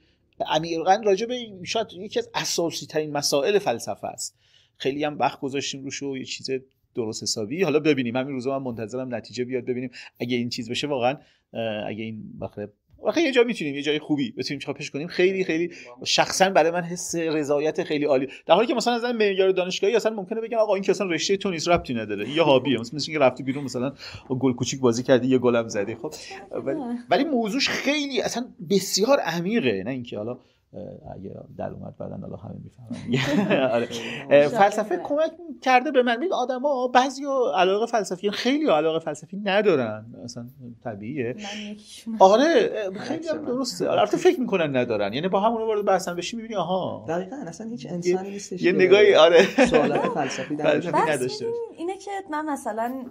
عمیقاً راجع به شاید یکی از اساسی ترین مسائل فلسفه است. خیلی هم وقت گذاشتیم روش و یه چیز درست حسابی. حالا ببینیم، همین روزا من منتظرم نتیجه بیاد، ببینیم اگه این چیز بشه واقعا، اگه این واقعا یه جا میتونیم یه جای خوبی بتونیم چاپش کنیم. خیلی خیلی شخصا برای من حس رضایت خیلی عالی، در حالی که مثلا از معیار دانشگاهی اصلا ممکنه بگن آقا این که اصلا رشته تو نیست، ربطی نداره، یه هابیه، مثلا اینکه رفتی بیرون مثلا گل کوچیک بازی کردی یه گلم زدی. خب ولی موضوعش خیلی اصلا بسیار عمیقه، نه اینکه حالا اگه در اومد بعدن حالا همه میفهمن. آره فلسفه کمک کرده به من. آدما بعضیا علاقه فلسفی، خیلی علاقه فلسفی ندارن، اصلا طبیعیه. آره خیلی هم درسته. البته فکر میکنن ندارن، یعنی با همون وارد بحثن بشی میبینی آها دقیقاً اصلا هیچ انسانی نیستش یه نگاهی آره سوالات فلسفی نداشته. اینه که من مثلا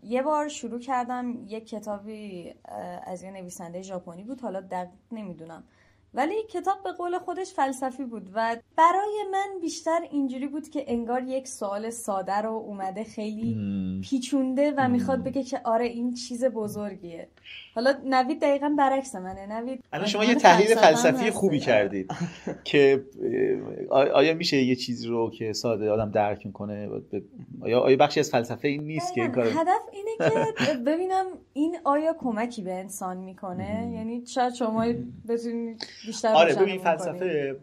یه بار شروع کردم یک کتابی از یه نویسنده ژاپنی بود، حالا دقیق نمیدونم، ولی کتاب به قول خودش فلسفی بود و برای من بیشتر اینجوری بود که انگار یک سوال ساده رو اومده خیلی پیچونده و میخواد بگه که آره این چیز بزرگیه. حالا نوید دقیقاً برعکس منه. نوید الان شما یه تحلیل فلسفی خوبی کردید که آیا میشه یه چیزی رو که ساده آدم درک میکنه، آیا بخشی از فلسفه این نیست که این کارو هدف اینه که ببینم این آیا کمکی به انسان میکنه؟ یعنی شاید شما بتونید بیشتر آره ببین فلسفه،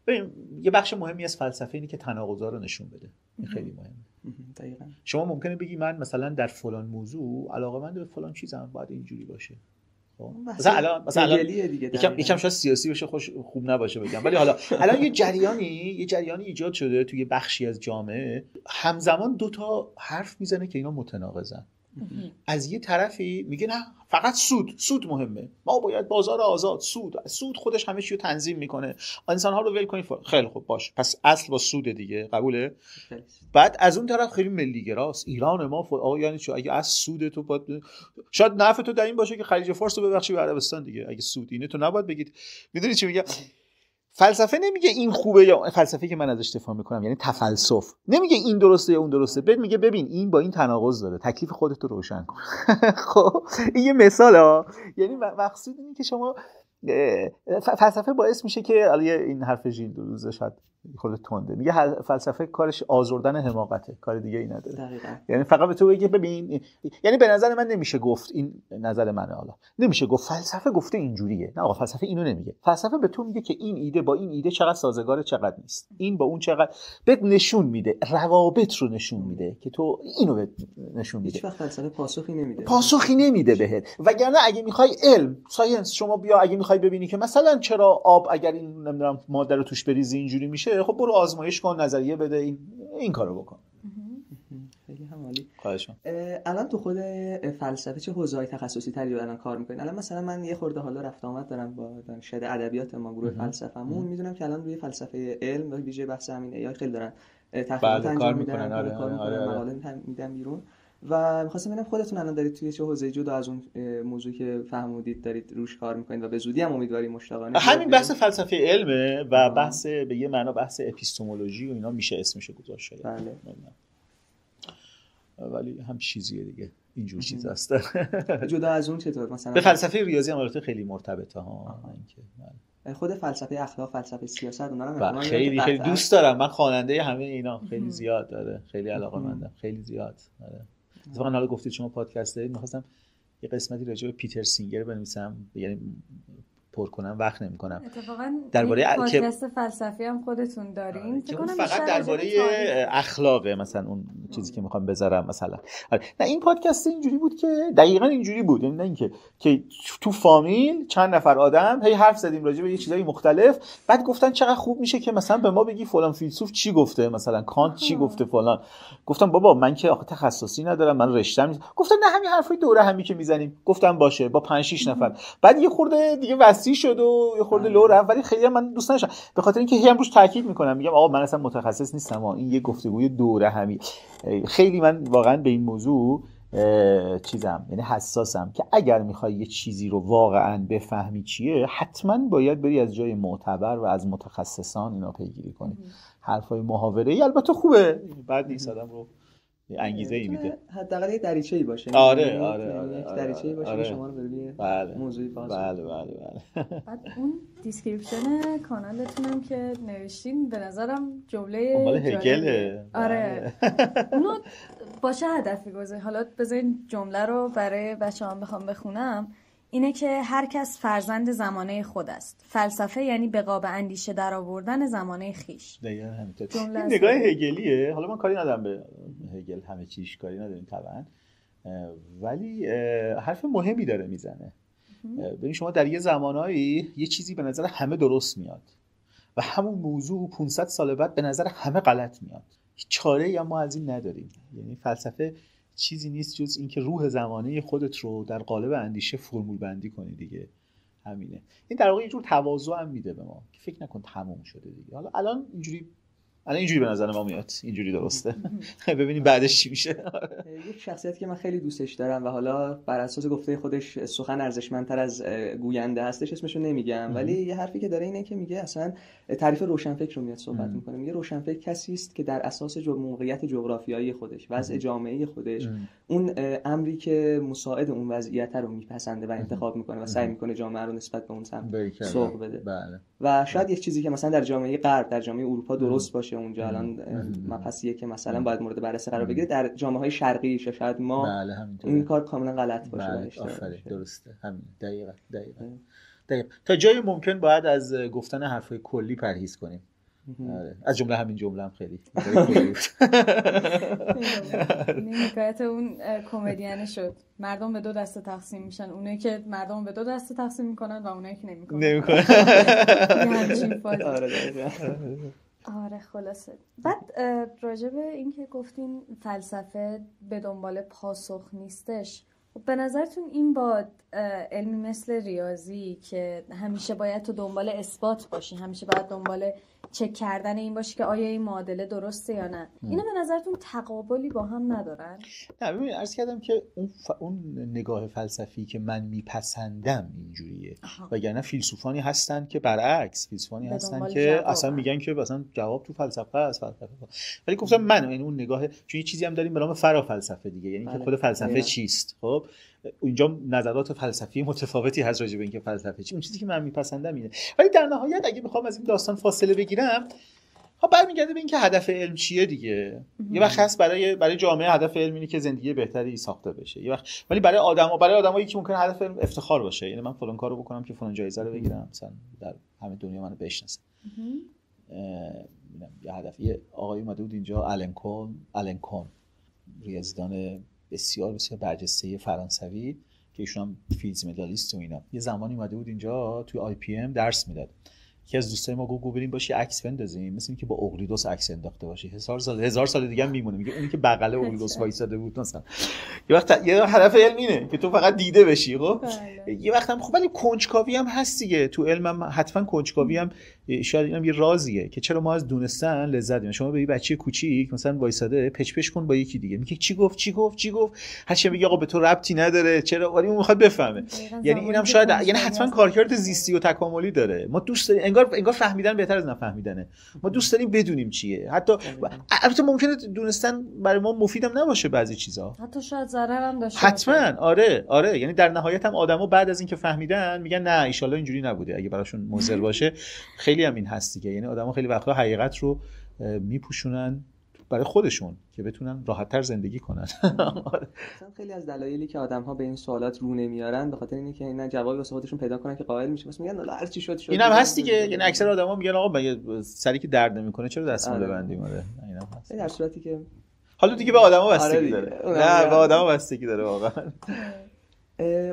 ببین یه بخش مهمی از فلسفه اینه که تناقضا رو نشون بده. این خیلی مهمه. دقیقاً شما ممکنه بگی من مثلا در فلان موضوع علاقه‌مند به فلان چیزم، باید اینجوری باشه. مثلا یکم شاید سیاسی بشه، خوب نباشه بگم، ولی حالا الان یه جریانی ایجاد شده توی بخشی از جامعه، همزمان دو تا حرف میزنه که اینا متناقضن. از یه طرفی میگه نه فقط سود مهمه، ما باید بازار آزاد، سود خودش همه چی رو تنظیم میکنه، انسان‌ها رو ول کنید. خیلی خوب باش، پس اصل با سود دیگه، قبوله؟ بعد از اون طرف خیلی ملی‌گراست، ایران ما یعنی چه اگه از سود تو باید شاید نفع تو در این باشه که خلیج فارس رو ببخشی به عربستان دیگه، اگه سود اینه تو نباید بگید. میدونی چی میگه؟ فلسفه نمیگه این خوبه یا فلسفه که من ازش دفاع میکنم یعنی تفلسف نمیگه این درسته یا اون درسته، بهت میگه ببین این با این تناقض داره، تکلیف خودت رو روشن کن. خب این یه مثاله، یعنی مقصود اینه که شما فلسفه باعث میشه که این حرف ژیل دولوزه شاید خود تنده، میگه فلسفه کارش آزردن حماقته، کار دیگه ای نداره. دقیقاً. یعنی فقط به تو بگه ببین، یعنی به نظر من نمیشه گفت، این نظر منه، حالا نمیشه گفت فلسفه گفته اینجوریه، نه آقا فلسفه اینو نمیگه. فلسفه به تو میگه که این ایده با این ایده چقدر سازگاره، چقدر نیست، این با اون چقدر، بهت نشون میده، روابط رو نشون میده که تو اینو بهت نشون میده. هیچ وقت فلسفه پاسخی نمیده بهت. وگرنه اگه میخوای علم ساینس، شما بیا اگه میخوای ببینی که مثلا چرا آب اگر این نمیدونم ماده رو توش بریزی اینجوری میشه، خب برو آزمایش کن، نظریه بده، این کارو بکن. خیلی هم عالی. خواهش می‌کنم. الان تو خود فلسفه چه حوزه‌های تخصصی تری رو الان کار می‌کنین؟ الان مثلا من یه خورده حالا رفت آمد دارم با دانشکده ادبیات ما، گروه فلسفه‌مون، میدونم که الان روی فلسفه علم و ویژه بحث همین AI خیلی دارن تحقیقات انجام میدن، کار می‌کنن، مقاله میدن بیرون. و می‌خواستم ببینم خودتون الان دارید توی چه حوزه‌ای جدا از اون موضوعی که فهمیدید دارید روش کار می‌کنید و به زودی هم امیدواریم مشتاقانه همین بحث فلسفه علمه و بحث به یه معنا بحث اپیستمولوژی و اینا میشه اسمش گذاشت. بله. ولی هم چیزیه دیگه، اینجور چیز هست. جدا از اون چطور مثلا به فلسفه ریاضی هم البته خیلی مرتبطه ها. اینکه خود فلسفه اخلاق، فلسفه سیاست اونا رو خیلی دوست دارم. من خواننده همه اینا خیلی زیاد داره، خیلی علاقه‌مندم، خیلی زیاد. اتفاقا حالا گفتید شما پادکست دارید، می‌خواستم یه قسمتی راجع به پیتر سینگر بنویسم، یعنی پر کنم وقت نمی‌کنم. اتفاقا درباره پادکست فلسفی هم خودتون دارین فکر کنم فقط درباره اخلاق، مثلا اون چیزی که می‌خوام بذارم مثلا. نه این پادکست اینجوری بود که دقیقاً اینجوری بود، یعنی نه اینکه که تو فامیل چند نفر آدم هی حرف زدیم راجع به یه چیزای مختلف، بعد گفتن چقدر خوب میشه که مثلا به ما بگی فلان فیلسوف چی گفته، مثلا کانت چی گفته فلان. گفتم بابا من که آخه تخصصی ندارم، من رشته‌ام نیست. گفتن نه همین حرفای دوره همی که میزنیم. گفتم باشه با 5 6 نفر. بعد یه خورده دیگه وسیع شد و یه خورده لو رفت، ولی خیلی من دوست نداشتم به خاطر اینکه هی روش تاکید میکنم، میگم آقا من اصلا متخصص نیستم، این یه گفتگوی دوره همی. خیلی من واقعا به این موضوع چیزم، یعنی حساسم که اگر میخوای یه چیزی رو واقعا بفهمی چیه، حتما باید بری از جای معتبر و از متخصصان اینا پیگیری کنی. حرفای محاوره‌ای البته خوبه، بعد نیست آدم رو انگیزه‌ای میده، حداقل یه دریچه‌ای باشه. آره دریچه‌ای باشه که شما رو ببینید موضوعی باز. بله. بعد اون دیسکریپشن کانالتونم که نوشتین به نظرم جمله مال هگله. آره اونو باشه هدفی گذاری. حالا بذارین جمله رو برای بچه‌هام بخوام بخونم. اینه که هر کس فرزند زمانه خود است. فلسفه یعنی به قاب اندیشه در آوردن زمانه خیش. دقیقاً همینطور. این نگاه هگلیه. حالا من کاری ندارم به هگل، همه چیش کاری نداریم طبعا، ولی حرف مهمی داره میزنه. ببین شما در یه زمانهایی یه چیزی به نظر همه درست میاد و همون موضوع 500 سال بعد به نظر همه غلط میاد. هیچ چاره‌ای ما از این نداریم. یعنی فلسفه چیزی نیست جز اینکه روح زمانه خودت رو در قالب اندیشه فرمول بندی کنی دیگه. همینه. این در واقع یه جور تواضع هم میده به ما که فکر نکن تموم شده دیگه. حالا الان اینجوری به نظر ما میاد، اینجوری درسته. ببینیم بعدش چی میشه. یک شخصیتی که من خیلی دوستش دارم و حالا بر اساس گفته خودش سخن ارزشمندتر از گوینده هستش، اسمشو نمیگم، ولی یه حرفی که داره اینه که میگه اصلا تعریف روشنفکر رو میاد صحبت میکنه. میگه روشنفکر کسی است که در اساس موقعیت جغرافیایی خودش، وضع جامعه خودش، اون امری که مساعد اون وضعیت رو میپسنده و انتخاب میکنه و سعی میکنه جامعه رو نسبت به اون سمت سوق بده. و شاید یک چیزی که مثلا در جامعه غرب، در جامعه اروپا درست باشه اونجا الان مبحثیه که مثلا باید مورد بررسی قرار بگیره، در جامعه‌های شرقی شاید ما این کار کاملا غلط باشه. آفرین، درسته، همین دقیقاً. تا جای ممکن باید از گفتن حرفای کلی پرهیز کنیم. آره. از جمله همین جمله هم خیلی نمی‌کرد. اون کمدین شد مردم به 2 دسته تقسیم میشن، اونایی که مردم به 2 دسته تقسیم میکنن و اونایی که نمیکنن. آره خلاصه. بعد راجع به این که گفتین فلسفه به دنبال پاسخ نیستش، به نظرتون این با علمی مثل ریاضی که همیشه باید تو دنبال اثبات باشی، همیشه باید دنبال چک کردن این باشی که آیا این معادله درسته یا نه، اینا به نظرتون تقابلی با هم ندارن؟ نه ببین عرض کردم که اون نگاه فلسفی که من میپسندم اینجوریه، وگرنه فیلسوفانی هستن که برعکس، فیلسوفانی هستن که اصلا میگن که مثلا جواب تو فلسفه است، ولی گفتم من این اون نگاه، چون یه چیزی هم داریم به نام فرافلسفه دیگه، یعنی که خود فلسفه چیست. خب اینجا نظرات فلسفی متفاوتی هست راجع به اینکه فلسفه چی. اون چیزی که من میپسندم اینه، ولی در نهایت اگه بخوام از این داستان فاصله بگیرم، ها برمیگرده به اینکه هدف علم چیه دیگه. یه وقت هست برای جامعه هدف علم اینه که زندگی بهتری ساخته بشه، یه وقت ولی برای آدمایی که ممکنه هدف علم افتخار باشه، یعنی من فلان کارو بکنم که فلان جایزه رو بگیرم، مثلا در همه دنیا منو بشناسن. یه هدف. یه آقایی اومده بود اینجا، آلن کون، ریاضیدان بسیار بسیار برجسته فرانسوی که ایشون هم فیلدز مدالیست و اینا، یه زمانی اومده بود اینجا توی آی پی ام درس میداد. یکی از دوستای ما گفت بریم باشه عکس بندازیم، مثل اینکه با اقلیدس عکس انداخته باشه، 1000 سال دیگه هم میمونه. میگه اونی که بغل اقلیدس وایساده بود مثلا. یه وقت یه هدف علم اینه که تو فقط دیده بشی. خب یه وقت هم خب ولی کنجکاوی هم هست دیگه، تو علم هم حتما کنجکاوی هم شاید اینم یه رازیه که چرا ما از دونستن لذت میبریم. شما به یه بچه کوچیک مثلا وایساده پچ پچ کن با یکی دیگه، میگه چی گفت هرچی میگه آقا به تو ربطی نداره، چرا؟ ولی اون میخواد بفهمه. یعنی اینم شاید یعنی حتما کارکرد زیستی و تکاملی داره. ما دوست داریم انگار فهمیدن بهتر از نفهمیدنه. ما دوست داریم بدونیم چیه. حتی البته ممکنه دونستن برای ما مفیدم نباشه بعضی چیزا، حتی شاید ضرر هم داشته حتما. آره یعنی در نهایت هم آدما بعد از اینکه فهمیدن میگن نه ان شاءالله اینجوری نبوده، اگه براشون مضر باشه. خیلی هم این هست دیگه، یعنی آدما خیلی وقتا حقیقت رو میپوشونن برای خودشون که بتونن راحت‌تر زندگی کنن. مثلا خیلی از دلایلی که آدم‌ها به این سوالات رو نمیارن به خاطر اینه که اینا جوابی واسه خودشون پیدا کنن که قائل میشه. مثلا میگن هر چی شد. اینم هست دیگه، یعنی اکثر آدما میگن آقا مگه سری که درد نمیکنه چرا دستمون ببندیم؟ اینم هست. در صورتی که حالا دیگه به آدما بستگی داره. نه به آدما بستگی داره واقعا.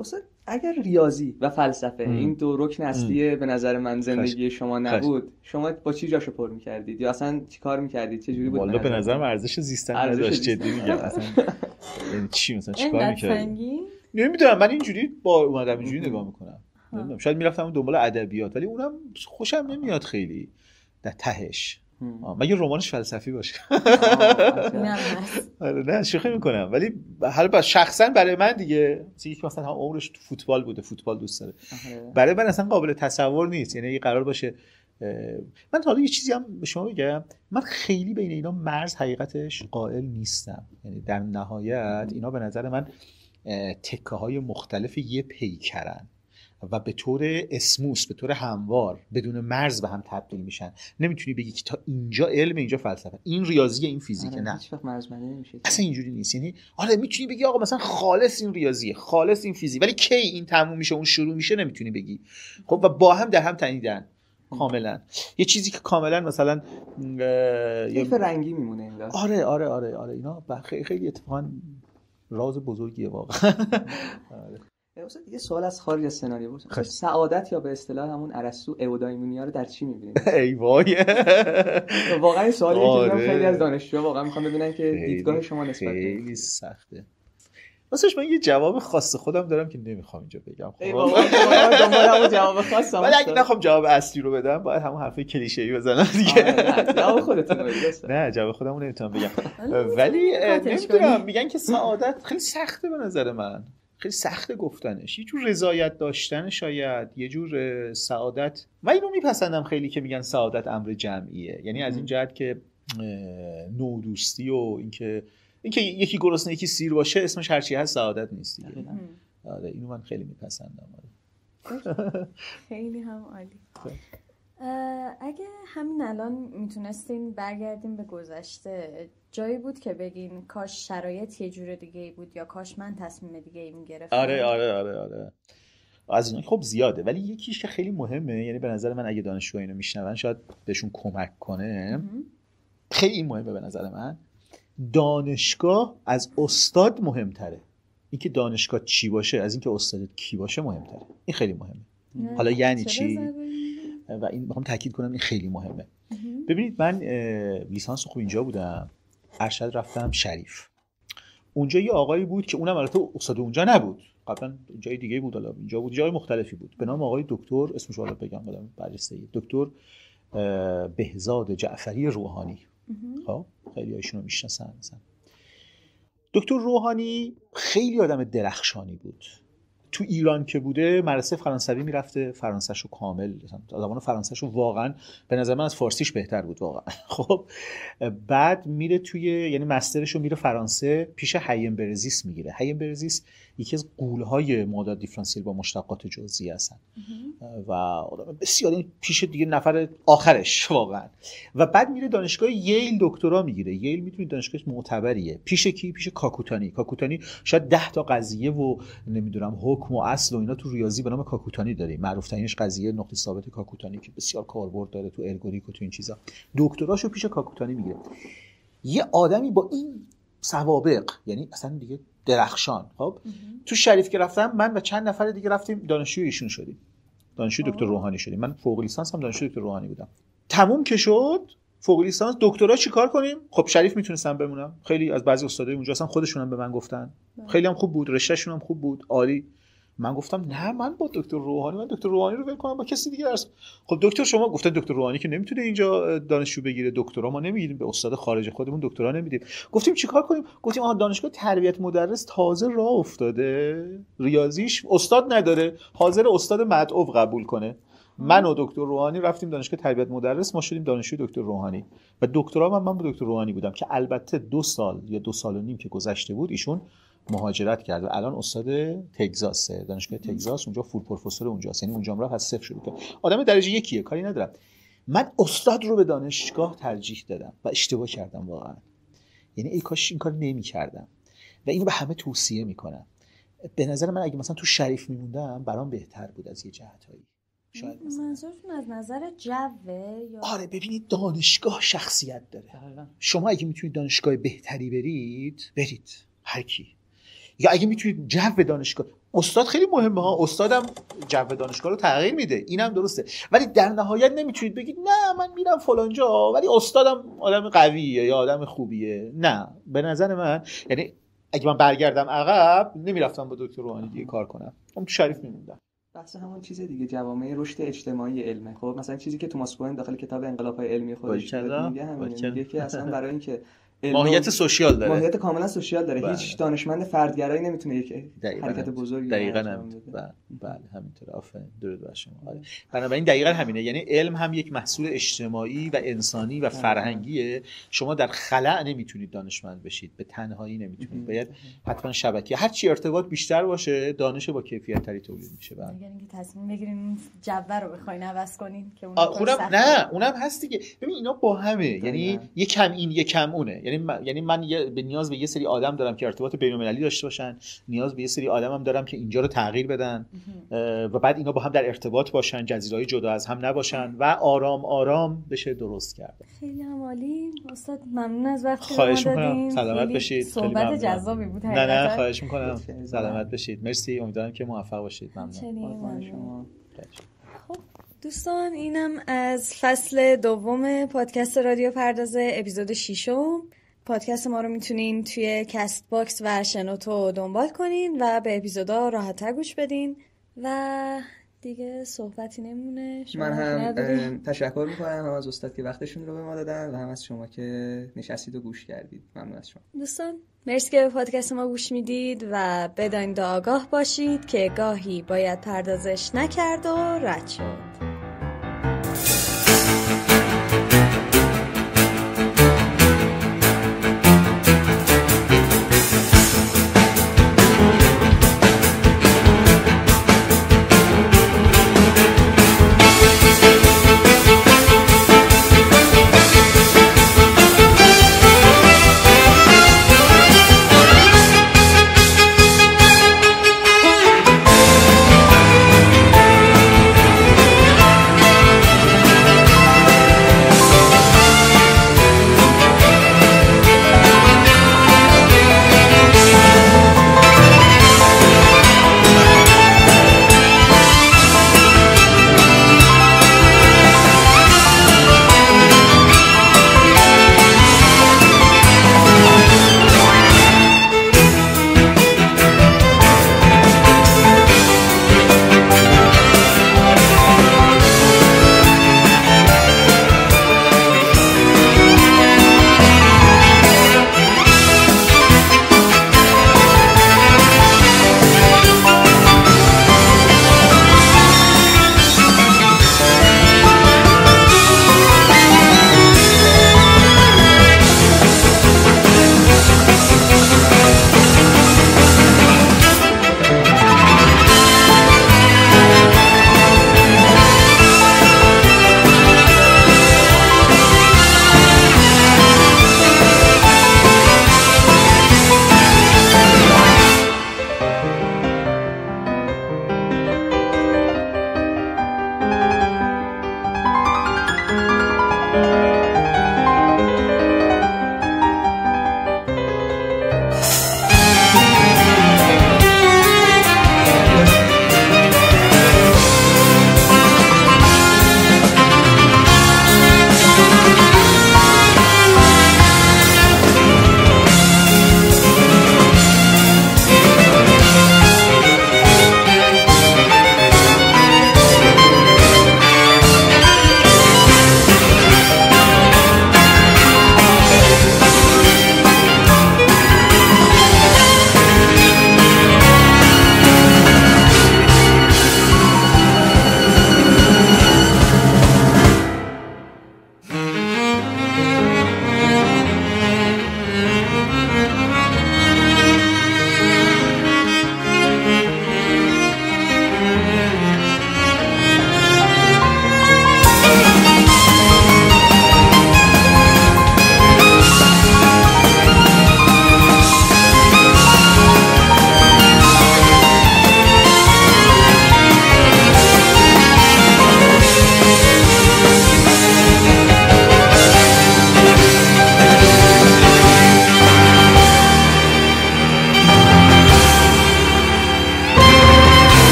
استاد اگر ریاضی و فلسفه این دو رکن اصلی به نظر من زندگی شما نبود، شما با چی جاشو پر می‌کردید یا اصلا چیکار می‌کردید؟ چه جوری بود؟ والا به نظرم ارزش زیستن نداشت، جدی میگم. اصلا یعنی چی مثلا چیکار می‌کردید؟ نمیدونم، من اینجوری با اومدم اینجوری نگاه می‌کنم. نمیدونم، شاید میرفتم دنبال ادبیات ولی اونم خوشم نمیاد خیلی در تهش. مگه رمانش فلسفی باشه. نه شوخی میکنم، ولی حالا شخصا برای من دیگه یکی مثلا هم عمرش تو فوتبال بوده، فوتبال دوست داره، برای من اصلا قابل تصور نیست. یعنی اگه قرار باشه من حالا یه چیزی هم به شما بگم، من خیلی بین اینا مرز حقیقتش قائل نیستم. یعنی در نهایت اینا به نظر من تکه های مختلف یه پیکرن و به طور اسموس، به طور هموار، بدون مرز به هم تبدیل میشن. نمیتونی بگی که تا اینجا علم، اینجا فلسفه، این ریاضی، این فیزیک. نه هیچ وقت مرزبندی نمیشه، اصلا اینجوری نیست. یعنی آره میتونی بگی آقا مثلا خالص این ریاضیه، خالص این فیزیک، ولی کی این تموم میشه اون شروع میشه نمیتونی بگی. خب و با هم در هم تنیدن کاملا. یه چیزی که کاملا مثلا کیف رنگی میمونه انگار. آره اینا خیلی اتفاقا راز بزرگیه واقعا. مثلا یه سوال از خارج از سناریو بود. سعادت یا به اصطلاح همون ارسطو ایودایمونیا رو در چی می‌بینید؟ ای وای. واقعا این سوالی که خیلی از دانشجوها واقعا می‌خوام ببینن که دیدگاه شما نسبت به خیلی سخته. واسه من یه جواب خاص خودم دارم که نمیخوام اینجا بگم. ای بابا دنبال جواب خاصم. ولی اگه نخوام جواب اصلی رو بدم باید همون حرفای کلیشه‌ای بزنم دیگه. جواب خودتون بگید. نه جواب خودمو نمیتونم بگم. ولی نمیدونم، میگن که سعادت خیلی سخته به نظر من. خیلی سخته گفتنش. یه جور رضایت داشتن، شاید یه جور سعادت. و اینو میپسندم خیلی که میگن سعادت امر جمعیه. یعنی از این جهت که نودوستی و اینکه یکی گرسنه یکی سیر باشه اسمش هرچی هست سعادت نیست دیگه. آره اینو من خیلی میپسندم. خیلی هم عالی. اگه همین الان میتونستین برگردین به گذشته، جایی بود که بگین کاش شرایط یه جور دیگه بود یا کاش من تصمیم دیگه ای میگرفتم؟ آره از اینا خب زیاده، ولی یکیش که خیلی مهمه، یعنی به نظر من اگه دانشجوها اینو میشنون شاید بهشون کمک کنه. خیلی مهمه به نظر من. دانشگاه از استاد مهمتره. اینکه دانشگاه چی باشه از اینکه استادت کی باشه مهمتره. این خیلی مهمه. حالا یعنی چی؟ و این میخوام تاکید کنم این خیلی مهمه. ببینید من لیسانس خوب اینجا بودم، ارشد رفتم شریف. اونجا یه آقایی بود که اونم البته استاد اونجا نبود، قبلا جای دیگه بود، حالا اینجا بود، جای مختلفی بود، به نام آقای دکتر، اسمش رو بگم بدم بررسی، دکتر بهزاد جعفری روحانی. خب خیلی هاشون رو میشناسن. مثلا دکتر روحانی خیلی آدم درخشانی بود. تو ایران که بوده مدرسه فرانسوی میرفته، فرانسه‌شو کامل، زبان فرانسه‌شو واقعا به نظر من از فارسیش بهتر بود واقعا. خب بعد میره یعنی مسترشو میره فرانسه، پیش هیم برزیس میگیره. هیم برزیس یکی از غول‌های معادلات دیفرانسیل با مشتقات جزئی هستن و آدم بسیار پیش دیگه نفر آخرش واقعا. و بعد میره دانشگاه ییل دکترا میگیره. ییل میتونید دانشگاه معتبریه. پیش کی؟ پیش کاکوتانی شاید 10 تا قضیه و نمیدونم حکم و اصل و اینا تو ریاضی به نام کاکوتانی داریم. معروف ترینش قضیه نقطه ثابت کاکوتانی که بسیار کاربرد داره تو الگوریتم و تو این چیزا. دکتراشو پیش کاکوتانی میگیره. یه آدمی با این سوابق، یعنی اصلا دیگه درخشان. خب تو شریف که رفتم من و چند نفر دیگه رفتیم دانشجوی ایشون شدیم، دانشجوی دکتر روحانی شدیم. من فوق لیسانس هم دانشجوی دکتر روحانی بودم. تموم که شد فوق لیسانس، دکترا چیکار کنیم؟ خب شریف میتونستم بمونم. خیلی از بعضی استادای اونجا اصلا خودشون هم به من گفتن خیلی هم خوب بود، رشتهشون هم خوب بود، عالی. من گفتم نه من با دکتر روحانی، من دکتر روحانی رو ول کنم با کسی دیگه درس. خب دکتر شما گفتن دکتر روحانی که نمیتونه اینجا دانشجو بگیره، دکترا ما نمیگیریم، به استاد خارج خودمون دکترا نمیدیم. گفتیم چیکار کنیم؟ گفتیم آها دانشگاه تربیت مدرس تازه راه افتاده، ریاضیش استاد نداره، حاضر استاد مدعو قبول کنه. من و دکتر روحانی رفتیم دانشگاه تربیت مدرس، ما شدیم دانشجوی دکتر روحانی و دکترا من با دکتر روحانی بودم که البته 2 سال یا 2 سال و نیم که گذشته بود ایشون مهاجرت کرد و الان استاد تگزاسه، دانشگاه تگزاس، اونجا فول پروفسور اونجاست، یعنی اونجا هم رفت از صفر شروع کرد. آدم درجه یکیه، کاری ندارم. من استاد رو به دانشگاه ترجیح دادم و اشتباه کردم واقعا. یعنی ای کاش این کار نمی‌کردم و اینو به همه توصیه میکنم. به نظر من اگه مثلا تو شریف میموندم برام بهتر بود از یه جهتایی. شاید منظورتون از نظر جوه یا آره ببینید دانشگاه شخصیت داره. شما اگه میتونید دانشگاه بهتری برید هر کی، یا اگه میتونید جو دانشگاه، استاد خیلی مهمه ها، استادم جو دانشگاه رو تغییر میده، اینم درسته، ولی در نهایت نمیتونید بگید نه من میرم فلان جا ولی استادم آدم قویه یا آدم خوبیه. نه به نظر من یعنی اگه من برگردم عقب نمیرفتم با دکتر روحانی دیگه کار کنم، من تو شریف میموندم. بحث همون چیز دیگه، جوامع رشد اجتماعی علمه. خب مثلا چیزی که توماس کوهن داخل کتاب انقلاب‌های علمی خودش میگه همین، میگه که اصلا برای اینکه ماهیت سوشیال داره، ماهیت کاملا سوشیال داره. هیچ دانشمند فردگرایی نمیتونه یک حرکت بزرگی دقیقاً بله همینطوره. آفرین، درود بر شما. بنابراین دقیقاً همینه، یعنی علم هم یک محصول اجتماعی و انسانی و فرهنگیه. شما در خلأ نمیتونید دانشمند بشید، به تنهایی نمیتونید، باید حتما شبکه، هر چی ارتباط بیشتر باشه دانش با کیفیت تری تولید میشه. یعنی اینکه تصمیم بگیرین جوه رو بخواین عوض کنین که اونم هست دیگه. ببین اینا با همه، یعنی یکم این یکم اونه. یعنی من به نیاز به یه سری آدم دارم که ارتباط بین‌المللی داشته باشن، نیاز به یه سری آدمم دارم که اینجا رو تغییر بدن و بعد اینا با هم در ارتباط باشن، جزیره‌های جدا از هم نباشن و آرام آرام بشه درست کرد. خیلی عالی استاد، ممنون از وقتی خواهش می‌کنم. سلامت بشید. صحبت جذابی بود. نه خواهش می‌کنم. سلامت بشید. مرسی، امیدوارم که موفق باشید. ممنون شما. خب دوستان، اینم از فصل دوم پادکست رادیو پردازه اپیزود 6. پادکست ما رو میتونین توی کست باکس و شنوتو دنبال کنین و به اپیزودا راحت‌تر گوش بدین و دیگه صحبتی نمونه. من هم تشکر میکنم هم از استاد که وقتشون رو به ما دادن و هم از شما که نشستید و گوش کردید. ممنون از شما دوستان. مرسی که به پادکست ما گوش میدید و بدانید آگاه باشید که گاهی باید پردازش نکرد و رد شد.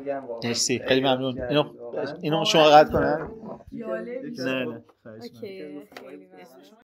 گرم واقعا. مرسی، خیلی ممنون. اینو شما قطع کنن؟ جالب. نه اوکی خیلی ممنون.